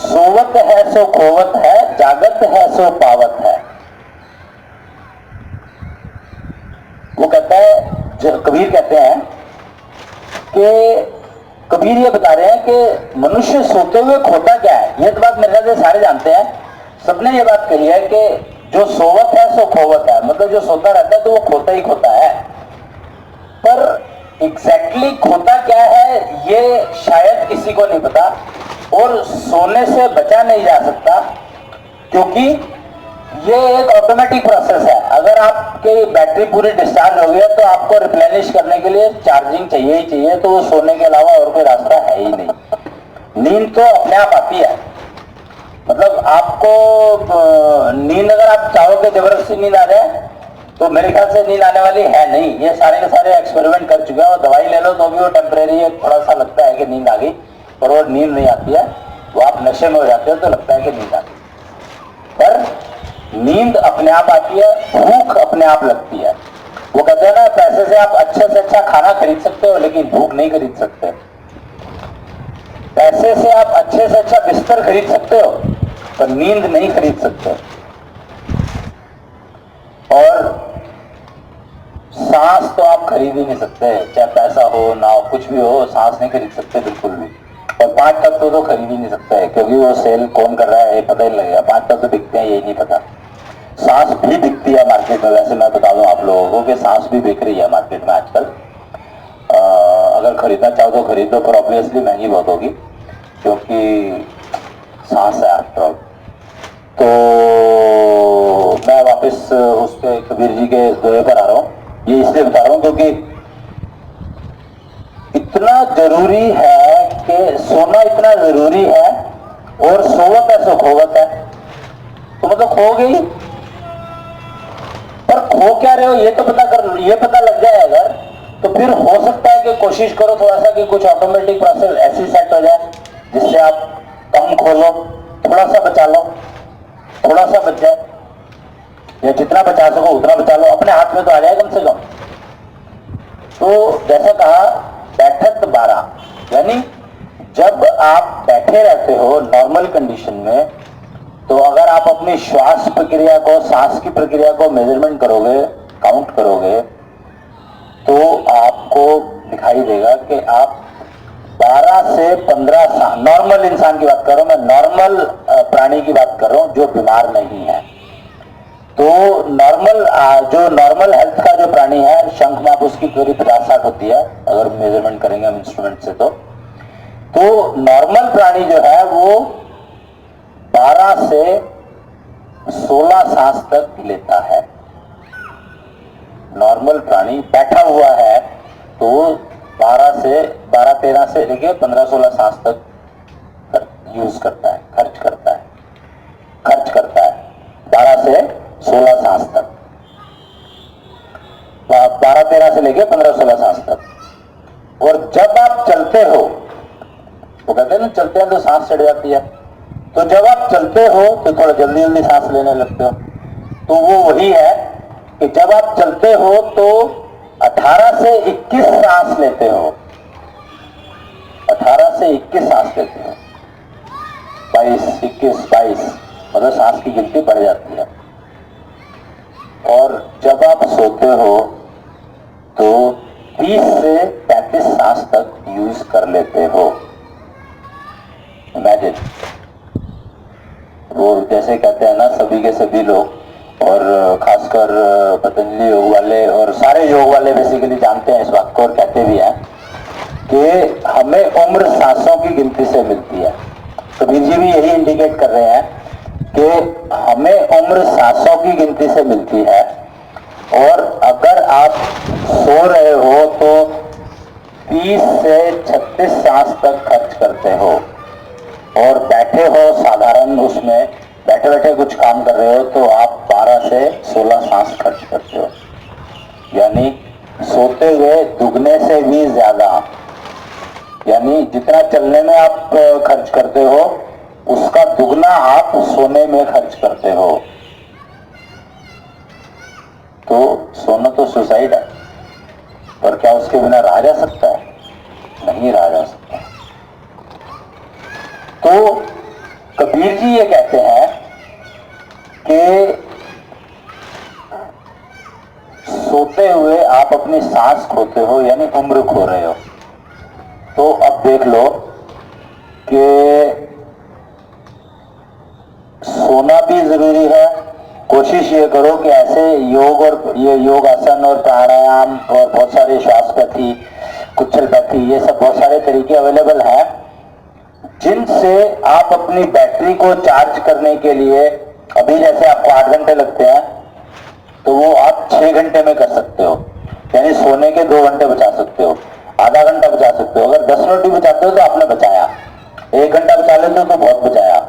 सोवत है सो खोवत है, जागत है सो पावत है। वो कहता है, जो कबीर कहते हैं कि कबीर ये बता रहे हैं कि मनुष्य सोते हुए खोता क्या है। ये तो बात मेरे ख्याल से सारे जानते हैं, सबने ये बात कही है कि जो सोवत है सो खोवत है, मतलब जो सोता रहता है तो वो खोता ही खोता है। पर एग्जैक्टली खोता क्या है ये शायद किसी को नहीं पता, और सोने से बचा नहीं जा सकता, क्योंकि ये एक ऑटोमेटिक प्रोसेस है। अगर आपकी बैटरी पूरी डिस्चार्ज हो गई है तो आपको रिप्लेनिश करने के लिए चार्जिंग चाहिए ही चाहिए, तो वो सोने के अलावा और कोई रास्ता है ही नहीं। नींद तो अपने आप आती है, मतलब आपको नींद अगर आप चाहोगे जबरदस्ती नींद आ जाए तो मेरे ख्याल से नींद आने वाली है नहीं। ये सारे के सारे एक्सपेरिमेंट कर चुके हैं, और दवाई ले लो तो भी वो टेम्परेरी थोड़ा सा लगता है कि नींद आ गई, पर वो नींद नहीं आती है। वो आप नशे में हो जाते हो तो लगता है कि नींद आ गई, पर नींद अपने आप आती है, भूख अपने आप लगती है। वो कहते हैं ना, पैसे से आप अच्छे से अच्छा खाना खरीद सकते हो लेकिन भूख नहीं खरीद सकते। पैसे से आप अच्छे से अच्छा बिस्तर खरीद सकते हो पर नींद नहीं खरीद सकते। और सांस तो आप खरीद ही नहीं सकते, चाहे पैसा हो ना हो, कुछ भी हो, सांस नहीं खरीद सकते बिल्कुल भी। और 5 तत्व तो खरीद ही नहीं सकता है, क्योंकि वो सेल कौन कर रहा है ये पता ही लगेगा। 5 तत्व बिकते हैं यही नहीं पता। सांस भी बिकती है मार्केट में, वैसे मैं बता दूं आप लोगों को कि सांस भी बिक रही है मार्केट में आजकल। अगर खरीदना चाहो तो खरीद लो, पर ऑब्वियसली महंगी बहुत होगी, क्योंकि सांस है आफ्टर ऑल। तो मैं वापस उस पे कबीर जी के दोहे पर आ रहा हूँ। ये इसलिए बता रहा हूँ क्योंकि इतना जरूरी है कि सोना इतना जरूरी है, और सोवत है सो खोवत है, तो मतलब खो गई, पर खो क्या रहे हो ये तो ये पता लग जाए अगर, तो फिर हो सकता है कि कोशिश करो थोड़ा सा कि कुछ ऑटोमेटिक प्रोसेस ऐसी सेट हो जाए जिससे आप कम खोलो, थोड़ा सा बचा लो, थोड़ा सा बच जाए, या जितना बचा सको उतना बचा लो, अपने हाथ में तो आ जाए कम से कम। तो जैसा कहा, बैठत 12, यानी जब आप बैठे रहते हो नॉर्मल कंडीशन में, तो अगर आप अपनी श्वास प्रक्रिया को, सांस की प्रक्रिया को मेजरमेंट करोगे, काउंट करोगे, तो आपको दिखाई देगा कि आप 12 से 15 साल, नॉर्मल इंसान की बात कर रहा हूं मैं, नॉर्मल प्राणी की बात कर रहा हूं जो बीमार नहीं है। तो जो नॉर्मल हेल्थ का जो प्राणी है, शंख माप उसकी करीब 50-60 होती है अगर मेजरमेंट करेंगे हम इंस्ट्रूमेंट से। तो नॉर्मल प्राणी जो है वो 12 से 16 सांस तक लेता है। नॉर्मल प्राणी बैठा हुआ है तो 12-13 से लेके 15-16 सांस तक यूज करता है, खर्च करता है 12 से 16 सांस तक, 12-13 से लेके 15-16 सांस तक। और जब आप चलते हो, वो कहते हैं ना चलते हैं तो सांस चढ़ जाती है, तो जब आप चलते हो तो थोड़ा जल्दी जल्दी सांस लेने लगते हो। तो वो वही है कि जब आप चलते हो तो 18 से 21 सांस लेते हो, 18 से 21 सांस लेते हो, 22, 21, 22, मतलब सांस की गिनती बढ़ जाती है। और जब आप सोते हो तो 30 से 35 सांस तक यूज कर लेते हो। इमेजिन, वो जैसे कहते हैं ना सभी के सभी लोग, और खासकर पतंजलि योग वाले और सारे योग वाले बेसिकली जानते हैं इस बात को और कहते भी हैं कि हमें उम्र सांसों की गिनती से मिलती है। कबीर जी भी यही इंडिकेट कर रहे हैं कि हमें उम्र सांसों की गिनती से मिलती है। और अगर आप सो रहे हो तो 30 से 36 सांस तक खर्च करते हो, और बैठे हो साधारण उसमें बैठे बैठे कुछ काम कर रहे हो तो आप 12 से 16 सांस खर्च करते हो। यानी सोते हुए दुगने से भी ज्यादा, यानी जितना चलने में आप खर्च करते हो उसका दुगना आप सोने में खर्च करते हो। तो सोना तो सुसाइड है, पर क्या उसके बिना रहा जा सकता है? नहीं रहा जा सकता। तो कबीर जी ये कहते हैं कि सोते हुए आप अपनी सांस खोते हो, यानी उम्र खो रहे हो। तो अब देख लो कि सोना भी जरूरी है। कोशिश ये करो कि ऐसे योग और ये योग आसन और प्राणायाम और बहुत सारे श्वासपैथी, कुचलपैथी, ये सब बहुत सारे तरीके अवेलेबल हैं जिनसे आप अपनी बैटरी को चार्ज करने के लिए, अभी जैसे आपको 8 घंटे लगते हैं तो वो आप 6 घंटे में कर सकते हो। यानी सोने के 2 घंटे बचा सकते हो, आधा घंटा बचा सकते हो। अगर 10 मिनट भी बचाते हो तो आपने बचाया, 1 घंटा बचा लेते हो तो बहुत बचाया,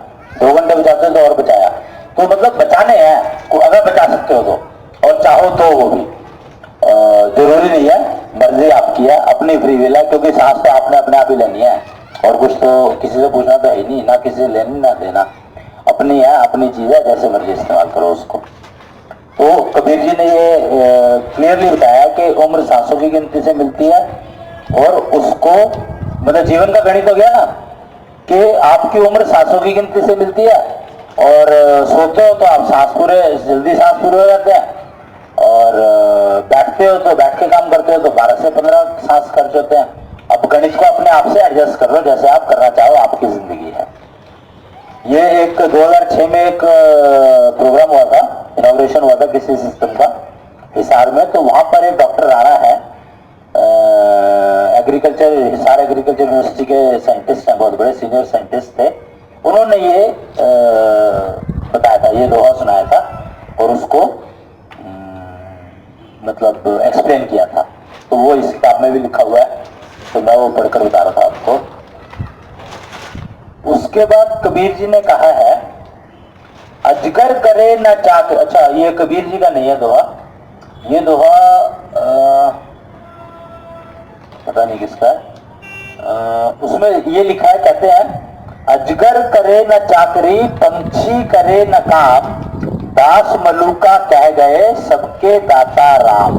2 घंटे बचाते हो तो और बचाया। तो मतलब बचाने हैं, अगर बचा सकते हो तो, और चाहो तो वो भी जरूरी नहीं है, मर्जी आपकी है, अपनी फ्री विल है, क्योंकि सांस तो आपने अपने आप ही लेनी है और कुछ तो किसी से पूछना तो है नहीं, ना किसी से लेनी ना देना, अपनी है, अपनी चीज है, जैसे मर्जी इस्तेमाल करो उसको। तो कबीर जी ने ये क्लियरली बताया कि उम्र सांसों की गिनती से मिलती है, और उसको मतलब जीवन का गणित हो गया ना कि आपकी उम्र सांसों की गिनती से मिलती है, और सोते हो तो आप सांस पूरे जल्दी सांस पूरे हो जाते हैं, और बैठते हो तो बैठ के काम करते हो तो 12 से 15 सांस खर्च होते हैं। अब गणित को अपने आप से एडजस्ट कर लो जैसे आप करना चाहो, आपकी जिंदगी है। ये एक 2006 में एक प्रोग्राम हुआ था, इनॉग्रेशन हुआ था किसी सिस्टम का हिसार में। तो वहां पर एक डॉक्टर राणा है, एग्रीकल्चर, हिसार एग्रीकल्चर यूनिवर्सिटी के साइंटिस्ट हैं, बहुत बड़े सीनियर साइंटिस्ट थे। उन्होंने ये बताया था, ये दोहा सुनाया था और उसको मतलब एक्सप्लेन किया था। तो वो इस किताब में भी लिखा हुआ है, तो मैं वो पढ़कर बता रहा था आपको। उसके बाद कबीर जी ने कहा है, अजगर करे न चाक। अच्छा, ये कबीर जी का नहीं है दोहा, ये दोहा पता नहीं किसका है। उसमें ये लिखा है, कहते हैं अजगर करे न चाकरी, पंछी करे न काम, दास मलूका कह गए सबके दाता राम।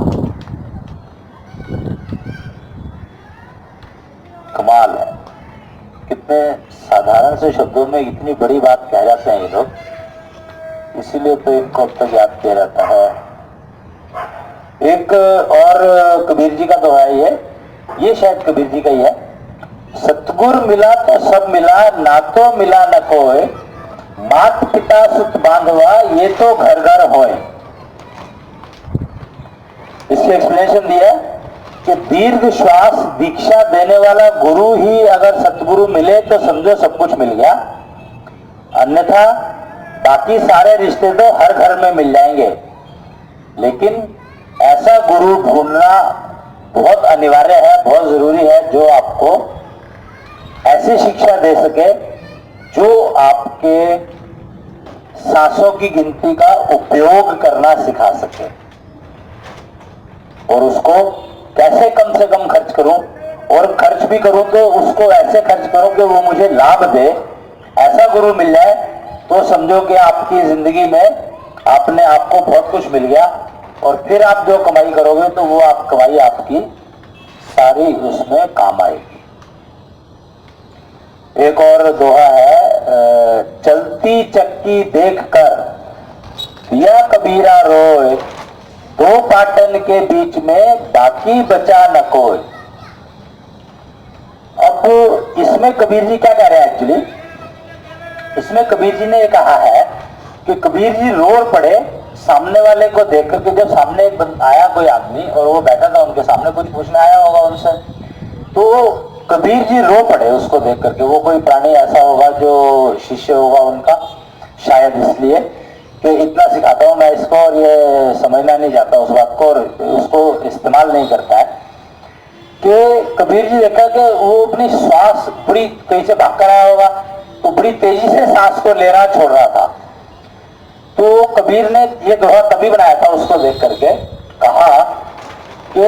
कमाल है, कितने साधारण से शब्दों में इतनी बड़ी बात कह जाते हैं ये लोग, इसीलिए तो इनको अब तक याद किया जाता है। एक और कबीर जी का दोहा है ये, ये शायद कबीर जी का ही है। सतगुर मिला तो सब मिला, ना तो मिला न कोय, मात पिता सुत बांधवा ये तो घर घर होए। इसकी एक्सप्लेनेशन दिया कि दीर्घ श्वास दीक्षा देने वाला गुरु ही अगर सतगुरु मिले तो समझो सब कुछ मिल गया, अन्यथा बाकी सारे रिश्ते तो हर घर में मिल जाएंगे। लेकिन ऐसा गुरु ढूंढना बहुत अनिवार्य है, बहुत जरूरी है, जो आपको ऐसी शिक्षा दे सके जो आपके सांसों की गिनती का उपयोग करना सिखा सके, और उसको कैसे कम से कम खर्च करूं, और खर्च भी करूं तो उसको ऐसे खर्च करूं कि वो मुझे लाभ दे। ऐसा गुरु मिल जाए तो समझो कि आपकी जिंदगी में आपने आपको बहुत कुछ मिल गया, और फिर आप जो कमाई करोगे तो वो आप कमाई आपकी सारी उसमें काम आएगी। एक और दोहा है, चलती चक्की देखकर दिया कबीरा रोए, दो पाटन के बीच में बाकी बचा न कोई। अब इसमें कबीर जी क्या कह रहे हैं एक्चुअली, इसमें कबीर जी ने कहा है कि कबीर जी रो पड़े सामने वाले को देख करके। जब सामने आया कोई आदमी और वो बैठा था उनके सामने, कुछ पूछने आया होगा उनसे, तो कबीर जी रो पड़े उसको देख करके। वो कोई प्राणी ऐसा होगा जो शिष्य होगा उनका, शायद इसलिए कि इतना सिखाता हूं मैं इसको और ये समझना नहीं जाता उस बात को और उसको इस्तेमाल नहीं करता है। कि कबीर जी देखा कि वो अपनी श्वास बड़ी कहीं से भाग कर आया होगा, तो बड़ी तेजी से सांस को ले रहा छोड़ रहा था। तो कबीर ने ये दोहा तभी बनाया था उसको देख करके, कहा कि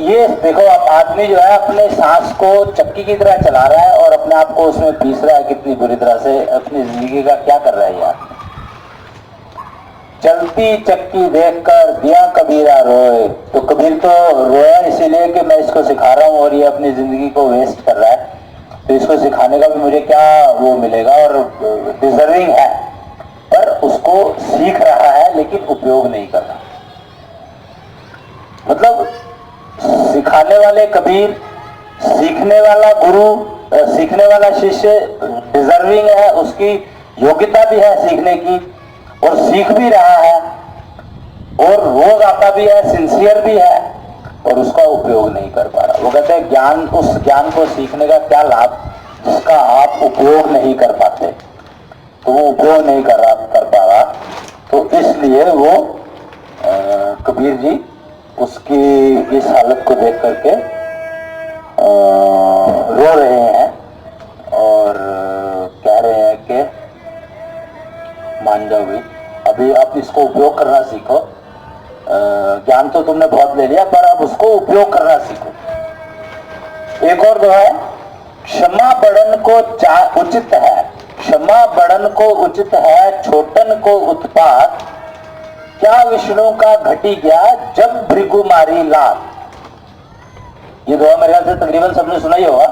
ये देखो आप आदमी जो है अपने सांस को चक्की की तरह चला रहा है और अपने आप को उसमें पीस रहा है, कितनी बुरी तरह से अपनी जिंदगी का क्या कर रहा है यार। चलती चक्की देखकर दिया कबीरा रोए, तो कबीर तो रोया इसीलिए कि मैं इसको सिखा रहा हूं और ये अपनी जिंदगी को वेस्ट कर रहा है, तो इसको सिखाने का भी मुझे क्या वो मिलेगा, और डिजर्विंग है, पर उसको सीख रहा है लेकिन उपयोग नहीं कर रहा। मतलब सिखाने वाले कबीर, सीखने वाला गुरु, सीखने वाला शिष्य डिजर्विंग है, उसकी योग्यता भी है सीखने की, और सीख भी रहा है, और रोज आता भी है, सिंसियर भी है, और उसका उपयोग नहीं कर पा रहा। वो कहते हैं ज्ञान, उस ज्ञान को सीखने का क्या लाभ जिसका आप उपयोग नहीं कर पाते। तो वो उपयोग नहीं कर पा रहा, तो इसलिए वो कबीर जी उसकी इस हालत को देख करके रो रहे हैं और कह रहे हैं कि मान जाओ भी, अभी आप इसको उपयोग करना सीखो। ज्ञान तो तुमने बहुत ले लिया, पर अब उसको उपयोग करना सीखो। एक और दोहा है, क्षमा बड़न को उचित है, क्षमा बड़न को उचित है, छोटन को उत्पात, क्या विष्णु का घटी गया जब भृगु मारी लात। ये दोहा मेरे ख्याल से तकरीबन सबने सुना ही होगा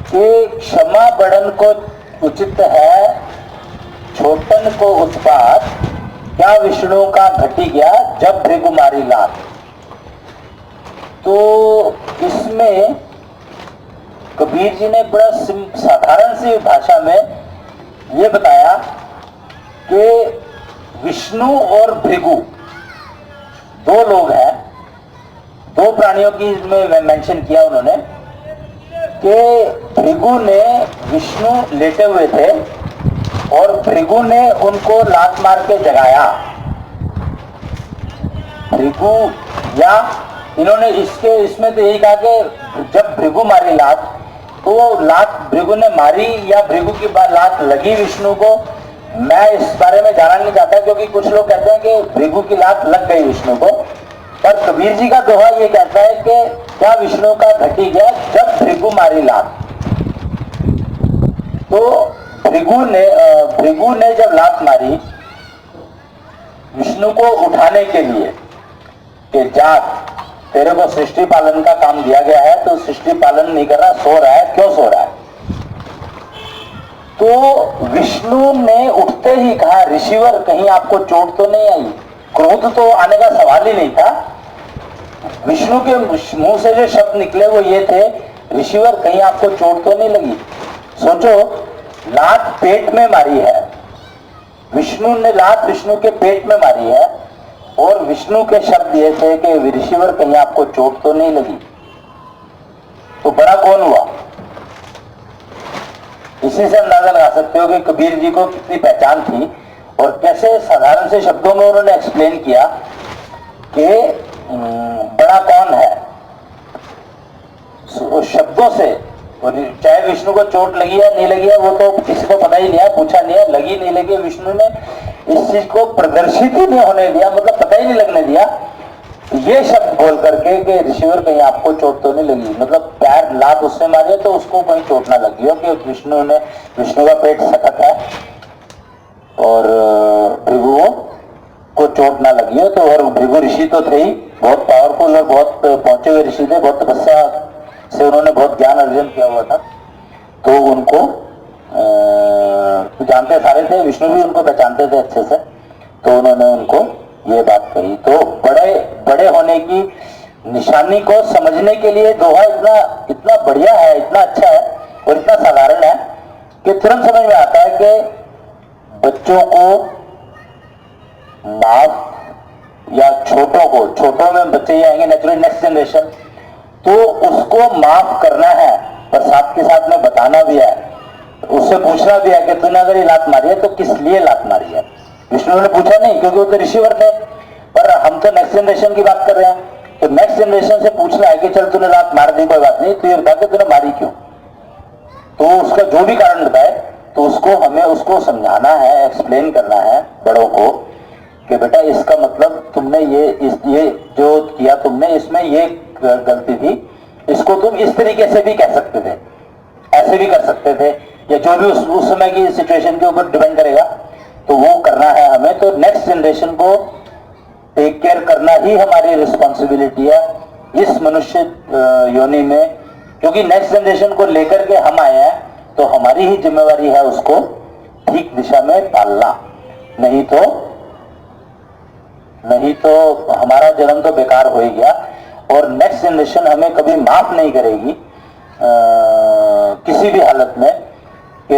कि क्षमा बड़न को उचित है, छोटन को उत्पात, क्या विष्णु का घटी गया जब भृगु मारी लात। तो इसमें कबीर जी ने बड़ा साधारण सी भाषा में ये बताया कि विष्णु और भृगु दो लोग हैं, दो प्राणियों की इसमें मेंशन किया उन्होंने कि भृगु ने विष्णु लेटे हुए थे और भृगु ने उनको लात मार के जगाया। भृगु या इन्होंने इसमें तो यही कहा कि जब भृगु मारी लात, तो वो लात भृगु ने मारी या भृगु की लात लगी विष्णु को, मैं इस बारे में जानना नहीं चाहता, क्योंकि कुछ लोग कहते हैं कि भृगु की लात लग गई विष्णु को, पर कबीर जी का दोहा ये कहता है कि क्या विष्णु का घटी गया जब भृगु मारी लात। तो भृगु ने जब लात मारी विष्णु को उठाने के लिए कि जाग, तेरे को सृष्टि पालन का काम दिया गया है, तो सृष्टि पालन नहीं कर रहा, सो रहा है, क्यों सो रहा है। तो विष्णु ने उठते ही कहा, ऋषिवर कहीं आपको चोट तो नहीं आई। क्रोध तो आने का सवाल ही नहीं था, विष्णु के मुंह से जो शब्द निकले वो ये थे, ऋषिवर कहीं आपको चोट तो नहीं लगी। सोचो, लात पेट में मारी है, विष्णु ने लात विष्णु के पेट में मारी है, और विष्णु के शब्द ये थे कि ऋषिवर कहीं आपको चोट तो नहीं लगी। तो बड़ा कौन हुआ? इसी से अंदाजा लगा सकते हो कि कबीर जी को कितनी पहचान थी, और कैसे साधारण से शब्दों में उन्होंने एक्सप्लेन किया कि बड़ा कौन है। उस शब्दों से, चाहे विष्णु को चोट लगी है नहीं लगी है वो तो किसी को पता ही नहीं है, पूछा नहीं है, लगी नहीं लगी, विष्णु ने इस चीज को प्रदर्शित ही नहीं होने दिया, मतलब पता ही नहीं लगने दिया। ये शब्द बोल करके कि ऋषिवर कहीं आपको चोट तो नहीं लगी, मतलब पैर लात उससे मारे तो उसको कहीं चोट ना लगी हो, कि विष्णु का पेट सख्त है और भृगुओं को चोट ना लगी हो। तो और भृगु ऋषि तो थे ही, बहुत पावरफुल और बहुत पहुंचे हुए ऋषि थे, बहुत तपस्या से उन्होंने बहुत ज्ञान अर्जन किया हुआ था, तो उनको जानते सारे थे, विष्णु भी उनको पहचानते थे अच्छे से, तो उन्होंने उनको ये बात कही। तो बड़े बड़े होने की निशानी को समझने के लिए दोहा इतना बढ़िया है, इतना अच्छा है और इतना साधारण है कि तुरंत समझ में आता है कि बच्चों को माफ, या छोटों में बच्चे ही आएंगे नेचुरली, नेक्स्ट जनरेशन, तो उसको माफ करना है, पर साथ के साथ में बताना भी है, उससे पूछना भी है कि तूने अगर ये लात मारी है तो किस लिए लात मारी है। विष्णु ने पूछा नहीं, क्योंकि वो तो ऋषिवर थे, पर हम तो नेक्स्ट जनरेशन की बात कर रहे हैं, तो नेक्स्ट जनरेशन से पूछना है कि चल तूने लात मार दी, कोई बात नहीं, तू ये बता के तूने मारी क्यों, तो उसका जो भी कारण बताए तो उसको हमें उसको समझाना है, एक्सप्लेन करना है बड़ों को कि बेटा इसका मतलब तुमने ये जो किया तुमने, इसमें ये गलती थी, इसको तुम इस तरीके से भी कह सकते थे, ऐसे भी कर सकते थे, या जो भी उस समय की सिचुएशन के ऊपर डिपेंड करेगा, तो वो करना है हमें। तो नेक्स्ट जनरेशन को टेक केयर करना ही हमारी रिस्पॉन्सिबिलिटी है इस मनुष्य योनि में, क्योंकि नेक्स्ट जनरेशन को लेकर के हम आए हैं, तो हमारी ही जिम्मेवारी है उसको ठीक दिशा में डालना, नहीं तो हमारा जन्म तो बेकार हो ही गया, और नेक्स्ट जनरेशन हमें कभी माफ नहीं करेगी किसी भी हालत में कि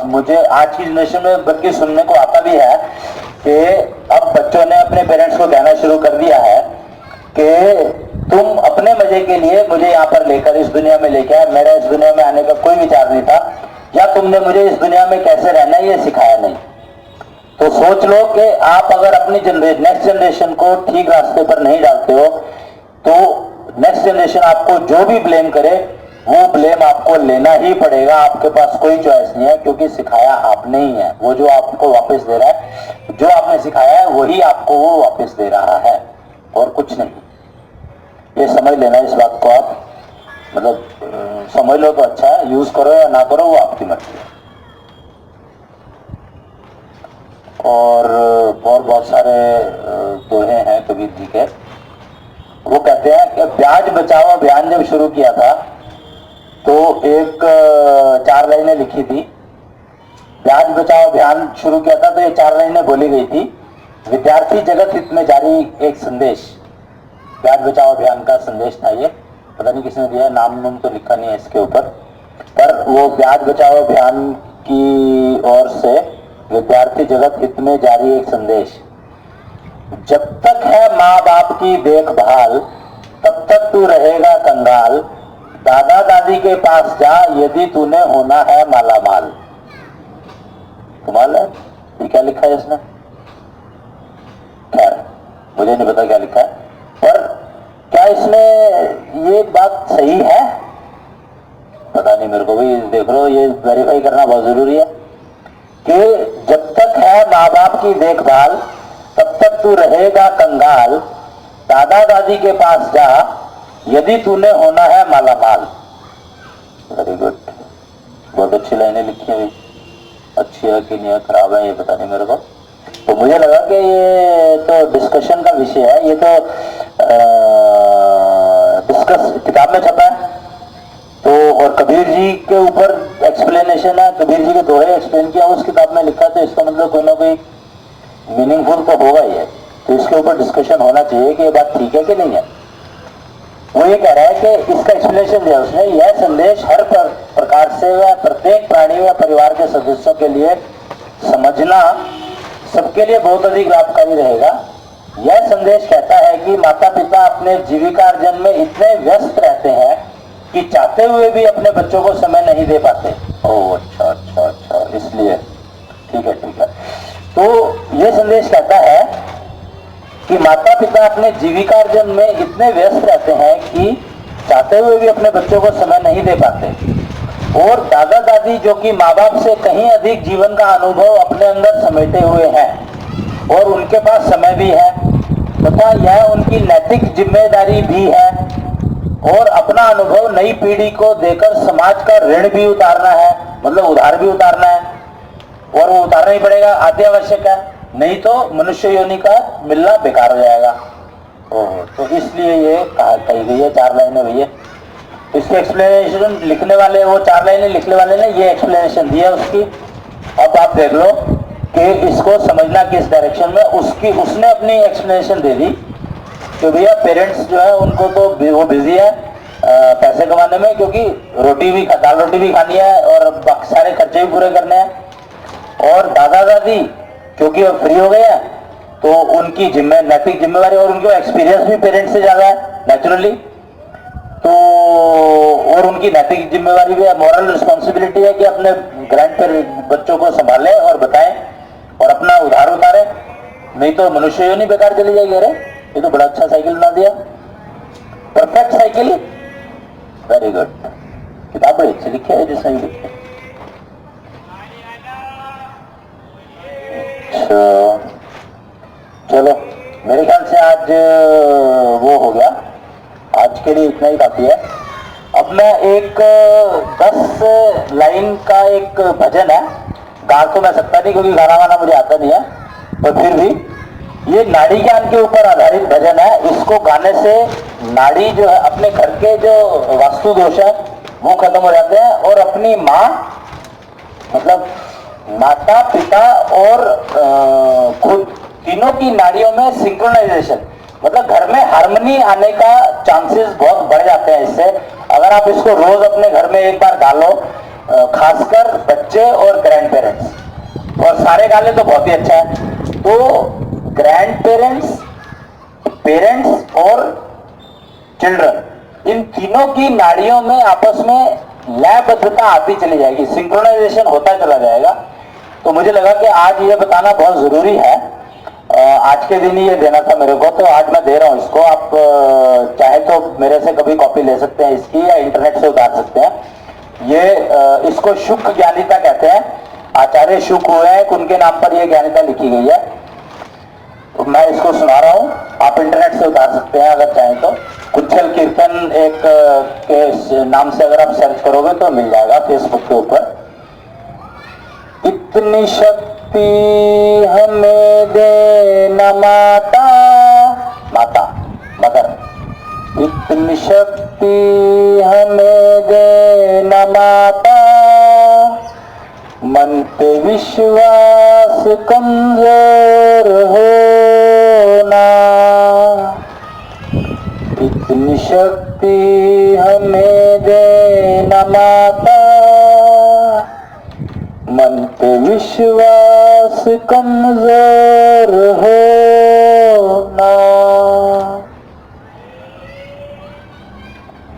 मुझे आज की जनरेशन में बल्कि सुनने को आता भी है कि अब बच्चों ने अपने पेरेंट्स को कहना शुरू कर दिया है कि तुम अपने मजे के लिए मुझे यहाँ पर लेकर इस दुनिया में लेके आए, मेरा इस दुनिया में आने का कोई विचार नहीं था, या तुमने मुझे इस दुनिया में कैसे रहना है ये सिखाया नहीं। तो सोच लो कि आप अगर अपनी नेक्स्ट जनरेशन को ठीक रास्ते पर नहीं डालते हो, तो नेक्स्ट जनरेशन आपको जो भी ब्लेम करे वो ब्लेम आपको लेना ही पड़ेगा, आपके पास कोई चॉइस नहीं है, क्योंकि सिखाया आपने ही है। वो जो आपको वापस दे रहा है, जो आपने सिखाया है वही आपको वो वापस दे रहा है, और कुछ नहीं। ये समझ लेना इस बात को आप, मतलब समझ लो तो अच्छा है, यूज करो या ना करो वो आपकी मर्जी है। और बहुत सारे दोहे हैं कबीर जी के, वो कहते हैं कि ब्याज बचाओ अभियान जब शुरू किया था तो एक 4 लाइनें लिखी थी। ब्याज बचाओ अभियान शुरू किया था तो ये 4 लाइनें बोली गई थी, विद्यार्थी जगत हित में जारी एक संदेश। ब्याज बचाओ अभियान का संदेश था ये, पता नहीं किसने दिया, नाम तो लिखा नहीं है इसके ऊपर, पर वो ब्याज बचाओ अभियान की ओर से विद्यार्थी जगत हित में जारी एक संदेश। जब तक है माँ बाप की देखभाल तब तक तू रहेगा कंगाल, दादा दादी के पास जा यदि तूने होना है माला माल। कमाल है, ये क्या लिखा है इसने, खैर मुझे नहीं पता क्या लिखा है, पर क्या इसमें ये बात सही है पता नहीं, मेरे को भी देख लो, ये वेरीफाई करना बहुत जरूरी है कि जब तक है माँ बाप की देखभाल तब तक तू रहेगा कंगाल, दादा दादी के पास जा यदि तूने होना है माला माल। वेरी गुड, बहुत अच्छी लाइनें लिखी है, अच्छी है कि नहीं है, खराब है ये पता नहीं मेरे को। तो मुझे लगा कि ये तो डिस्कशन का विषय है, ये तो डिस्कस किताब में छपा है, तो और कबीर जी के ऊपर एक्सप्लेनेशन है, कबीर जी के दोहे एक्सप्लेन किया उस किताब में लिखा, तो इसका मतलब कोई ना कोई मीनिंगफुल तो होगा ही है। तो इसके ऊपर डिस्कशन होना चाहिए कि ये बात ठीक है कि नहीं है। वो ये कह रहा है कि इसका एक्सप्लेनेशन दिया उसने, यह संदेश हर प्रकार से व प्रत्येक प्राणी व परिवार के सदस्यों के लिए समझना सबके लिए बहुत अधिक लाभकारी रहेगा। यह संदेश कहता है कि माता पिता अपने जीविकार्जन में इतने व्यस्त रहते हैं कि चाहते हुए भी अपने बच्चों को समय नहीं दे पाते। ओह अच्छा अच्छा अच्छा, इसलिए ठीक है ठीक है। तो यह संदेश कहता है कि माता पिता अपने जीविकार्जन में इतने व्यस्त रहते हैं कि चाहते हुए भी अपने बच्चों को समय नहीं दे पाते, और दादा दादी जो कि माँ बाप से कहीं अधिक जीवन का अनुभव अपने अंदर समेटे हुए हैं और उनके पास समय भी है तथा यह उनकी नैतिक जिम्मेदारी भी है, और अपना अनुभव नई पीढ़ी को देकर समाज का ऋण भी उतारना है, मतलब उधार भी उतारना है, और वो उतारना ही पड़ेगा, अति आवश्यक है, नहीं तो मनुष्य योनि का मिलना बेकार हो जाएगा। तो इसलिए ये कही गई है 4 लाइनें भैया। इसके एक्सप्लेनेशन लिखने वाले, वो 4 लाइनें लिखने वाले ने ये एक्सप्लेनेशन दिया उसकी। अब आप देख लो कि इसको समझना किस डायरेक्शन में। उसने अपनी एक्सप्लेनेशन दे दी कि भैया पेरेंट्स जो है उनको तो वो बिजी है पैसे कमाने में, क्योंकि दाल रोटी भी खानी है और बाकी सारे खर्चे भी पूरे करने हैं, और दादा दादी क्योंकि अब फ्री हो गए हैं तो उनकी नैतिक जिम्मेवारी और उनका एक्सपीरियंस भी पेरेंट्स से ज्यादा है नेचुरली, तो और उनकी नैतिक जिम्मेवारी भी है, मॉरल रिस्पॉन्सिबिलिटी है कि अपने ग्रैंड पेरेंट बच्चों को संभालें और बताएं और अपना उधार उतारें, नहीं तो मनुष्य योनि बेकार चली जाएगी। अरे ये तो बड़ा अच्छा साइकिल बना दिया, परफेक्ट साइकिल, वेरी गुड। किताब बड़ी अच्छी लिखी है जिसने भी लिखी है। चलो मेरे ख्याल से आज वो हो गया, आज के लिए इतना ही काफी है। अब मैं एक 10 लाइन का एक भजन है, गा तो मैं सकता नहीं क्योंकि गाना वाना मुझे आता नहीं है, पर फिर भी ये नाड़ी ज्ञान के ऊपर आधारित भजन है। इसको गाने से नाड़ी जो है, अपने घर के जो वास्तु दोष है वो खत्म हो जाते हैं, और अपनी माँ मतलब माता पिता और खुद तीनों की नाड़ियों में सिंक्रोनाइजेशन, मतलब घर में हार्मनी आने का चांसेस बहुत बढ़ जाते हैं इससे। अगर आप इसको रोज अपने घर में एक बार डालो, खासकर बच्चे और ग्रैंड पेरेंट्स, और सारे गाले तो बहुत ही अच्छा है। तो ग्रैंड पेरेंट्स, पेरेंट्स और चिल्ड्रन, इन तीनों की नाड़ियों में आपस में लयबद्धता आती चली जाएगी, सिंक्रोनाइजेशन होता चला जाएगा। तो मुझे लगा कि आज ये बताना बहुत जरूरी है, आज के दिन ही ये देना था मेरे को, तो आज मैं दे रहा हूँ इसको। आप चाहे तो मेरे से कभी कॉपी ले सकते हैं इसकी, या इंटरनेट से उतार सकते हैं। ये इसको शुक ज्ञानिता कहते हैं, आचार्य शुक हुए हैं, उनके नाम पर यह ज्ञानिता लिखी गई है। तो मैं इसको सुना रहा हूँ, आप इंटरनेट से उतार सकते हैं अगर चाहें तो। कुच्छल कीर्तन एक के नाम से अगर आप सर्च करोगे तो मिल जाएगा फेसबुक के ऊपर। इतनी शक्ति हमें देना माता, माता मदर, इतनी शक्ति हमें देना माता, मन पे विश्वास कमजोर होना, इतनी शक्ति हमें देना माता, मन पे विश्वास कमजोर होना।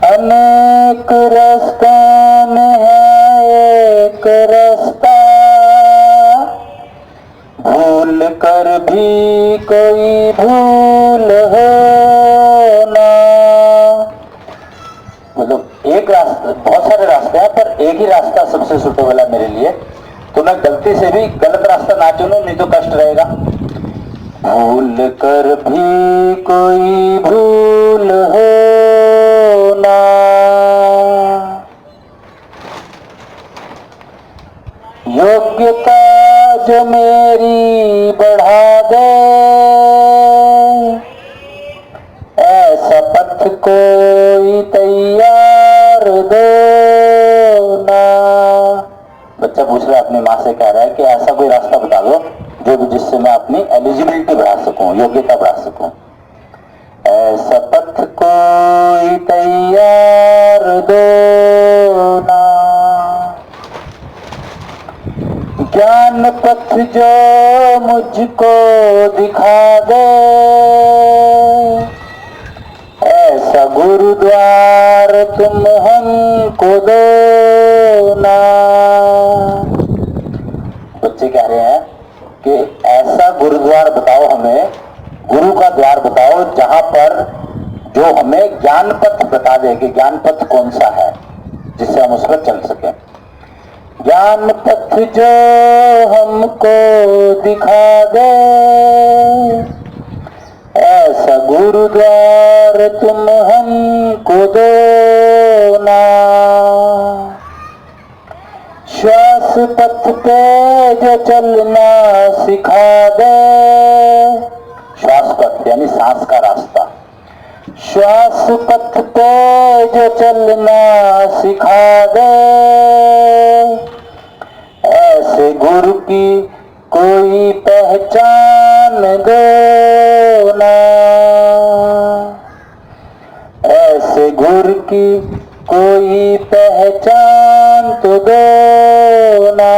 अनेक रास्ता में है एक रास्ता, भूल कर भी कोई भूल होना। मतलब एक रास्ता, बहुत सारे रास्ते हैं पर एक ही रास्ता सबसे सुटेबल है मेरे लिए, तो मैं गलती से भी गलत रास्ता ना चुनूं, नहीं तो कष्ट रहेगा। भूल कर भी कोई भूल होना, योग्यता जो मेरी बढ़ा दे, ऐसा पथ कोई तैयार दो ना। बच्चा पूछ रहा है अपनी माँ से, कह रहा है कि ऐसा कोई रास्ता बता दो जो भी जिससे मैं अपनी एलिजिबिलिटी बढ़ा सकूं, योग्यता बढ़ा सकूं। ऐसा पथ कोई तैयार दो ना, ज्ञान पथ जो मुझको दिखा दे, ऐसा गुरुद्वार तुम हमको दो ना। बच्चे कह रहे हैं कि ऐसा गुरुद्वार बताओ हमें, गुरु का द्वार बताओ जहां पर जो हमें ज्ञान पथ बता दे कि ज्ञान पथ कौन सा है जिससे हम उस पर चल सकें। ज्ञान पथ जो हमको दिखा दे, ऐसा गुरुद्वार तुम हमको दो ना। श्वास पथ पे जो चलना सिखा दे, श्वास पथ यानी सांस का रास्ता, श्वास पथ पे जो चलना सिखा दे, ऐसे गुरु की कोई पहचान दो ना, ऐसे गुरु की कोई पहचान तो दो ना।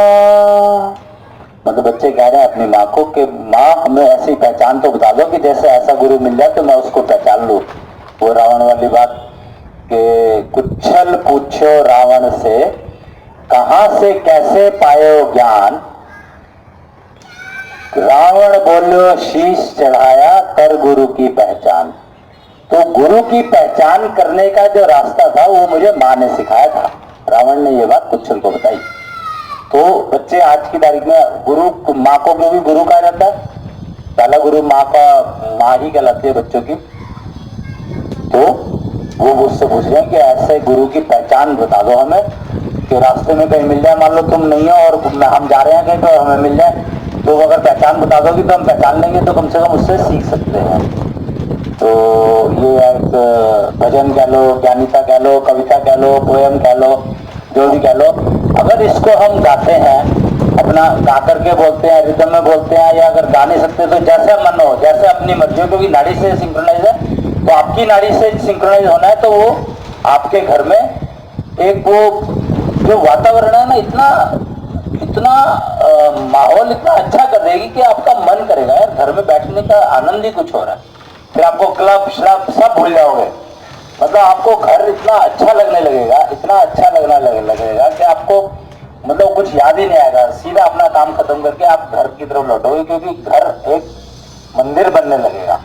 मतलब बच्चे कह रहे हैं अपनी माँ को कि माँ हमें ऐसी पहचान तो बता दो कि जैसे ऐसा गुरु मिल जाए तो मैं उसको पहचान लूं। वो रावण वाली बात कि कुछल पूछो रावण से, कहां से कैसे पायो ज्ञान, रावण बोलो शीश चढ़ाया कर गुरु की पहचान। तो गुरु की पहचान करने का जो रास्ता था वो मुझे माँ ने सिखाया था। रावण ने ये बात कुछल को बताई। तो बच्चे आज की तारीख में गुरु, माँ को क्यों भी गुरु कहा जाता है, पहला गुरु माँ ही कहलाती है बच्चों की। तो वो मुझसे पूछ रहे हैं कि ऐसे गुरु की पहचान बता दो हमें कि रास्ते में कहीं मिल जाए, मान लो तुम नहीं हो और हम जा रहे हैं कहीं तो हमें मिल जाए, तो अगर पहचान बता दोगी तो हम पहचान लेंगे, तो कम से कम उससे सीख सकते हैं। तो ये एक भजन कह लो, ज्ञानिता कह लो, कविता कह लो, पोएम कह लो, जो भी कह लो, अगर इसको हम गाते हैं, अपना गा करके बोलते हैं, रिदम में बोलते हैं, या अगर गा नहीं सकते तो जैसे मन हो, जैसे अपनी मर्जी, क्योंकि नाड़ी से सिंक्रोनाइज है, तो आपकी नाड़ी से सिंक्रोनाइज होना है, तो वो आपके घर में एक वो जो वातावरण है ना, इतना माहौल इतना अच्छा कर देगी कि आपका मन करेगा यार घर में बैठने का आनंद ही कुछ हो रहा है। फिर आपको क्लब श्लब सब भूल जाओगे, मतलब आपको घर इतना अच्छा लगने लगेगा, इतना अच्छा लगना लगेगा कि आपको मतलब कुछ याद ही नहीं आएगा, सीधा अपना काम खत्म करके आप घर की तरफ लौटोगे, क्योंकि घर एक मंदिर बनने लगेगा।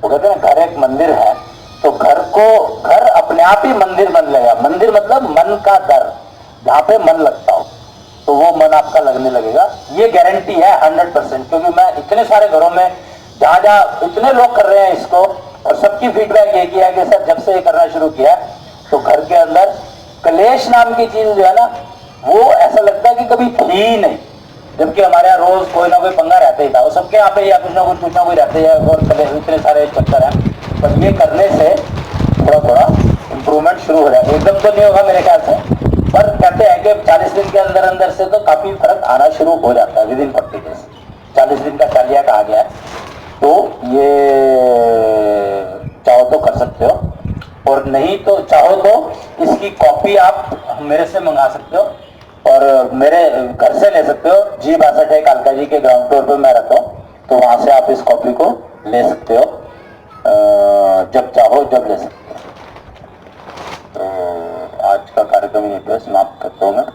वो कहते हैं घर एक मंदिर है, तो घर अपने आप ही मंदिर बन लगेगा। मंदिर मतलब मन का घर, जहाँ पे मन लगता हो, तो वो मन आपका लगने लगेगा। ये गारंटी है 100%, क्योंकि मैं इतने सारे घरों में जहां इतने लोग कर रहे हैं इसको, और सबकी फीडबैक ये किया कि सर जब से ये करना शुरू किया तो घर के अंदर कलेश नाम की चीज जो है ना, वो ऐसा लगता है कि कभी थी ही नहीं, जबकि हमारे यहाँ रोज कोई ना कोई पंगा रहता ही था। वो सबके यहाँ पे या कुछ ना कोई रहते हैं, और इतने सारे चक्कर हैं। बस ये करने से थोड़ा थोड़ा इम्प्रूवमेंट शुरू हो जाएगा, एकदम तो नहीं होगा मेरे ख्याल से, पर कहते हैं कि 40 दिन के अंदर अंदर से तो काफी फर्क आना शुरू हो जाता है। विदिन 40 डेज, 40 दिन का चालिया कहा गया है। तो ये चाहो तो कर सकते हो, और नहीं तो चाहो तो इसकी कॉपी आप मेरे से मंगा सकते हो, और मेरे घर से ले सकते हो। G62 है कालका जी के ग्राउंड फ्लोर पे मैं रहता हूँ, तो वहां से आप इस कॉपी को ले सकते हो, जब चाहो जब ले सकते हो। तो आज का कार्यक्रम यहीं पे समाप्त करता हूँ मैं।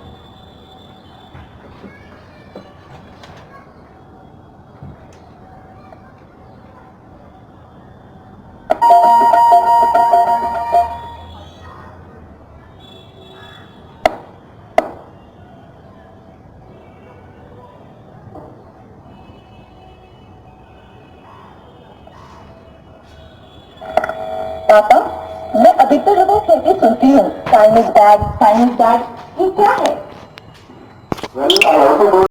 पापा, मैं अधिकतर लोगों को कहते सुनती हूँ, टाइम इज बैड, ये क्या है?